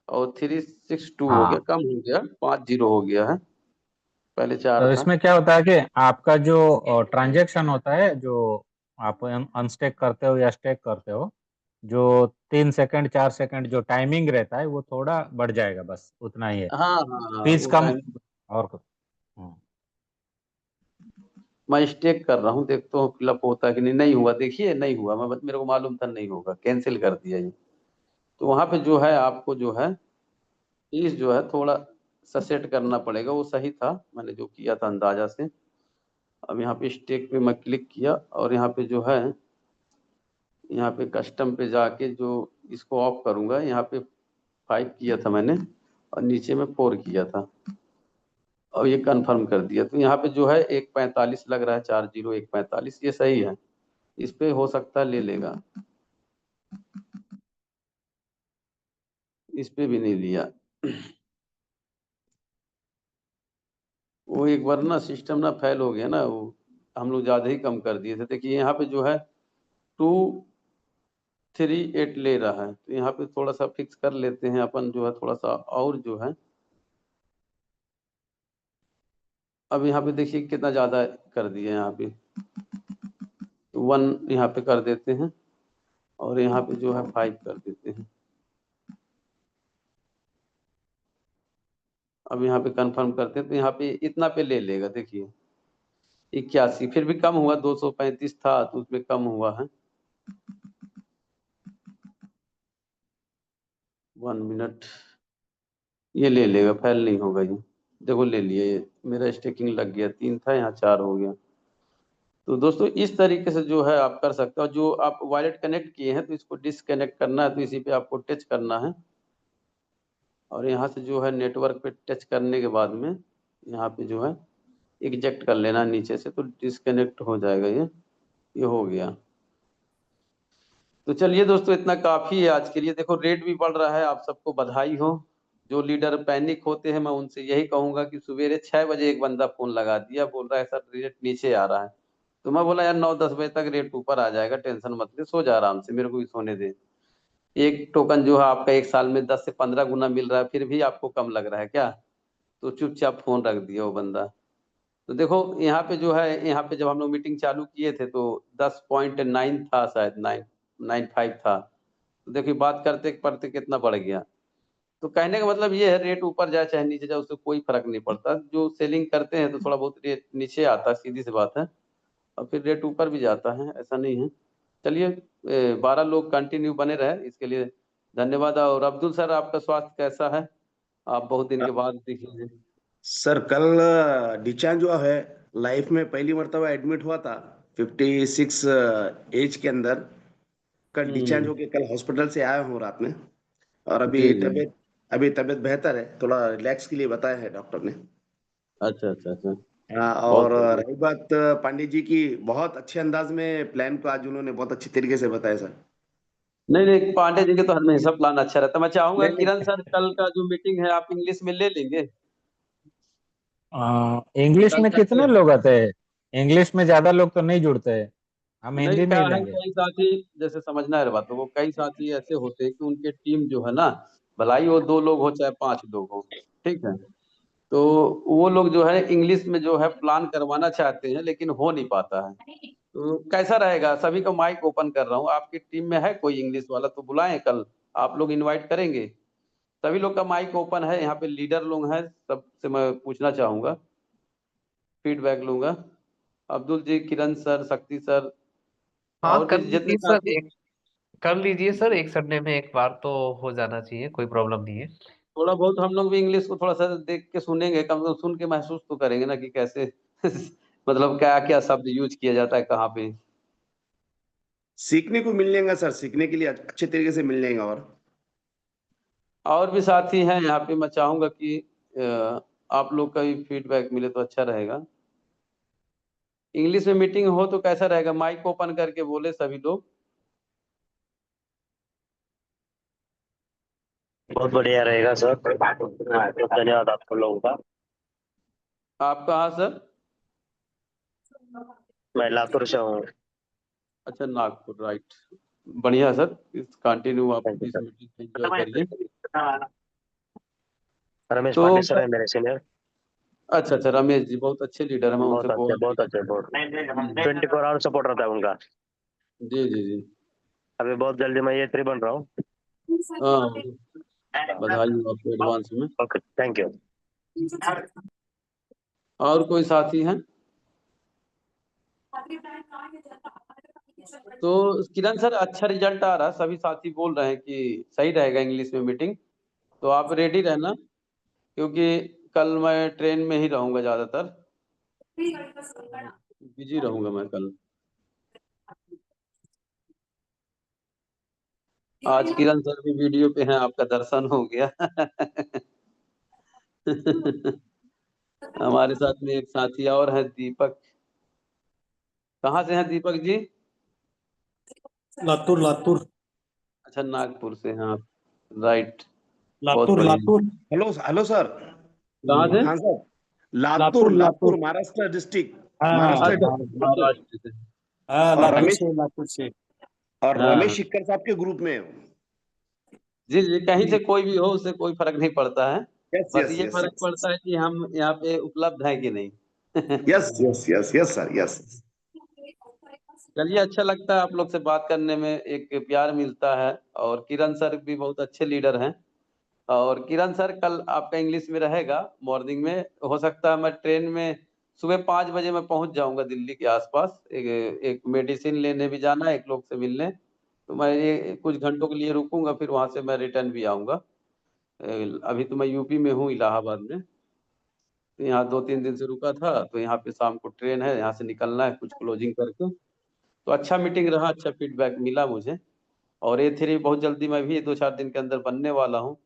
और 362 हो गया, हाँ। कम हो गया, 5 0 हो गया है, पहले 4 तो था। इसमें क्या होता है कि आपका जो ट्रांजैक्शन होता है, जो आप अनस्टेक करते हो या स्टेक करते हो, जो 3 सेकंड 4 सेकंड जो टाइमिंग रहता है वो थोड़ा बढ़ जाएगा, बस उतना ही है, हाँ हाँ हाँ, फीस वो कम टाइम और कुछ। हम्म। मैं स्टेक कर रहा हूँ, देखता हूँ फिलअप होता है कि नहीं। नहीं हुआ, देखिए नहीं हुआ, मेरे को मालूम था नहीं होगा, कैंसिल कर दिया ये। तो वहां पे जो है आपको जो है फीस जो है थोड़ा सा सेट करना पड़ेगा। वो सही था, मैंने जो किया था अंदाजा से। अब यहाँ पे स्टेक पे मैं क्लिक किया और यहाँ पे जो है, यहाँ पे कस्टम पे जाके जो इसको ऑफ करूंगा, यहाँ पे 5 किया था मैंने और नीचे में 4 किया था और ये कंफर्म कर दिया। तो यहाँ पे जो है 145 लग रहा है, 4 0 1 45, ये सही है। इस पे हो सकता है ले लेगा, इस पे भी नहीं लिया। वो एक बार ना सिस्टम ना फेल हो गया ना, वो हम लोग ज्यादा ही कम कर दिए थे। देखिए यहाँ पे जो है 238 ले रहा है, तो यहाँ पे थोड़ा सा फिक्स कर लेते हैं अपन जो है, थोड़ा सा और जो है। अब यहाँ पे देखिए कितना ज्यादा कर दिया यहाँ पे, 1 यहाँ पे कर देते हैं और यहाँ पे जो है 5 कर देते हैं। अब यहाँ पे कंफर्म करते हैं तो यहाँ पे इतना पे ले लेगा। देखिए 81, फिर भी कम हुआ, 235 था तो उसमें कम हुआ है। 1 मिनट, ये ले लेगा, फेल नहीं होगा ये। देखो ले लिया, ये मेरा स्टेकिंग लग गया, 3 था यहाँ 4 हो गया। तो दोस्तों इस तरीके से जो है आप कर सकते हो। जो आप वॉलेट कनेक्ट किए हैं तो इसको डिसकनेक्ट करना है, तो इसी पे आपको टच करना है और यहाँ से जो है नेटवर्क पे टच करने के बाद में यहाँ पे जो है इजेक्ट कर लेना नीचे से, तो डिसकनेक्ट हो जाएगा ये हो गया। तो चलिए दोस्तों, इतना काफी है आज के लिए। देखो रेट भी बढ़ रहा है, आप सबको बधाई हो। जो लीडर पैनिक होते हैं, मैं उनसे यही कहूंगा कि सवेरे 6 बजे एक बंदा फोन लगा दिया, बोल रहा है सर रेट नीचे आ रहा है। तो मैं बोला यार 9-10 बजे तक रेट ऊपर आ जाएगा, टेंशन मत ले, सो जा आराम से, मेरे को भी सोने दे। एक टोकन जो है आपका एक साल में 10 से 15 गुना मिल रहा है, फिर भी आपको कम लग रहा है क्या? तो चुपचाप फोन रख दिया वो बंदा। तो देखो यहाँ पे जो है, यहाँ पे जब हम लोग मीटिंग चालू किए थे तो 10.9 था, शायद 9.95 था। तो देखिए बात करते करते कितना बढ़ गया। तो कहने का मतलब ये है, रेट ऊपर जाए चाहे नीचे जाए उससे कोई फर्क नहीं पड़ता। जो सेलिंग करते हैं तो थोड़ा बहुत रेट नीचे आता है, सीधी सी बात है, और फिर रेट ऊपर भी जाता है, ऐसा नहीं है। चलिए 12 लोग कंटिन्यू बने रहे, इसके लिए धन्यवाद। और अब्दुल सर, आपका स्वास्थ्य कैसा है? आप बहुत दिन के बाद दिखे। सर कल डिचान जो है लाइफ में पहली मर्तबा एडमिट हुआ था, 56 एज के अंदर। कल डिस्चार्ज होके कल हॉस्पिटल से आया हूँ रात में। और जी जी। अभी तबीयत बेहतर है, थोड़ा रिलैक्स के लिए बताया है डॉक्टर ने। अच्छा अच्छा अच्छा। हाँ, बहुत और बढ़िया। रही बात पांडे जी की, बहुत अच्छे अंदाज में प्लान को आज उन्होंने बहुत अच्छी तरीके से बताया सर। नहीं नहीं, पांडे जी के तो हमेशा प्लान अच्छा रहता है। मैं चाहूंगा नहीं किरण नहीं, सर कल का जो मीटिंग है आप इंग्लिश में ले लेंगे? इंग्लिश कल में तक कितने लोग आते हैं? इंग्लिश में ज्यादा लोग तो नहीं जुड़ते हैं, हम नहीं, हिंदी में क्या ही है, लेंगे। कई साथी, जैसे समझना है बातों को, कई साथी ऐसे होते हैं कि उनके टीम जो है ना, भलाई वो 2 लोग हो चाहे 5 लोग हो, ठीक है, तो वो लोग जो है इंग्लिश में जो है प्लान करवाना चाहते हैं लेकिन हो नहीं पाता है। तो कैसा रहेगा, सभी का माइक ओपन कर रहा हूँ, आपकी टीम में है कोई इंग्लिश वाला तो बुलाएं, कल आप लोग इनवाइट करेंगे। सभी लोग का माइक ओपन है, यहाँ पे लीडर लोग हैं, सबसे मैं पूछना चाहूंगा, फीडबैक लूंगा। अब्दुल जी, किरण सर, शक्ति सर, हाँ, और भी कर जितने लीजिए सर, साथी। एक कर लीजिए सर, एक संडे में एक बार तो हो जाना चाहिए, कोई प्रॉब्लम नहीं है। थोड़ा बहुत हम लोग भी इंग्लिश को थोड़ा सा देख के सुनेंगे, कम से कम सुन के महसूस तो करेंगे ना कि कैसे मतलब क्या क्या शब्द यूज किया जाता है कहाँ पे। सीखने को मिल जाएगा सर, सीखने के लिए अच्छे तरीके से मिल जाएगा। और भी साथी हैं यहाँ पे, मैं चाहूंगा कि आप लोग का भी फीडबैक मिले तो अच्छा रहेगा। इंग्लिश में मीटिंग हो तो कैसा रहेगा, माइक ओपन करके बोले सभी लोग। बहुत बढ़िया रहेगा सर, धन्यवाद आप लोगों का। आप कहाँ सर? मैं लातूर से हूँ। अच्छा, नागपुर, राइट। बढ़िया सर, इस कंटिन्यू आप थैंक यू इस सर। मीटिंग को एंजॉय करिए। रमेश तो पांडे सर है मेरे सीनियर। अच्छा अच्छा, रमेश जी बहुत अच्छे लीडर है, मैं उनसे बहुत अच्छे, बोल बहुत भी। अच्छे, बहुत 24 आवर सपोर्ट रहता है उनका। जी जी जी। अभी बहुत जल्दी मैं ये 3 बन रहा हूँ। हाँ, बधाई हो आपको एडवांस में। Okay, thank you. और कोई साथी हैं? तो किरण सर, अच्छा रिजल्ट आ रहा है, सभी साथी बोल रहे हैं कि सही रहेगा इंग्लिश में मीटिंग, तो आप रेडी रहना, क्योंकि कल मैं ट्रेन में ही रहूंगा, ज्यादातर बिजी रहूंगा मैं कल। आज किरण सर भी वीडियो पे हैं, आपका दर्शन हो गया हमारे साथ में एक साथी और है, दीपक। कहाँ से हैं दीपक जी? लातूर लातूर अच्छा, नागपुर से हैं आप, राइट। बहुत लातूर बढ़िया। Latur hello hello sir. कहाँ से? हाँ सर, लातूर लातूर लातूर लातूर। महाराष्ट्र डिस्ट्रिक्ट। हाँ महाराष्ट्र अच्छा, हाँ डिस्ट्रिक्ट लातूर। महाराष्ट्र से। हाँ, और लातूर रमेश से, लातूर से। और हाँ रमेश शिक्कर साहब के ग्रुप में। जी जी, कहीं से कोई भी हो उससे कोई फर्क नहीं पड़ता है, यस बस यस ये यस फर्क यस पड़ता है कि हम यहाँ पे उपलब्ध हैं कि नहीं yes yes yes yes sir, yes. चलिए, अच्छा लगता है आप लोग से बात करने में, एक प्यार मिलता है। और किरण सर भी बहुत अच्छे लीडर हैं। और किरण सर कल आपका इंग्लिश में रहेगा मॉर्निंग में, हो सकता है मैं ट्रेन में सुबह 5 बजे मैं पहुंच जाऊंगा दिल्ली के आसपास, एक मेडिसिन लेने भी जाना है, एक लोग से मिलने, तो मैं ये कुछ घंटों के लिए रुकूंगा, फिर वहां से मैं रिटर्न भी आऊंगा। अभी तो मैं यूपी में हूँ, इलाहाबाद में, तो यहाँ 2-3 दिन से रुका था, तो यहाँ पे शाम को ट्रेन है, यहाँ से निकलना है कुछ क्लोजिंग करके। तो अच्छा मीटिंग रहा, अच्छा फीडबैक मिला मुझे। और A3 बहुत जल्दी मैं भी 2-4 दिन के अंदर बनने वाला हूँ।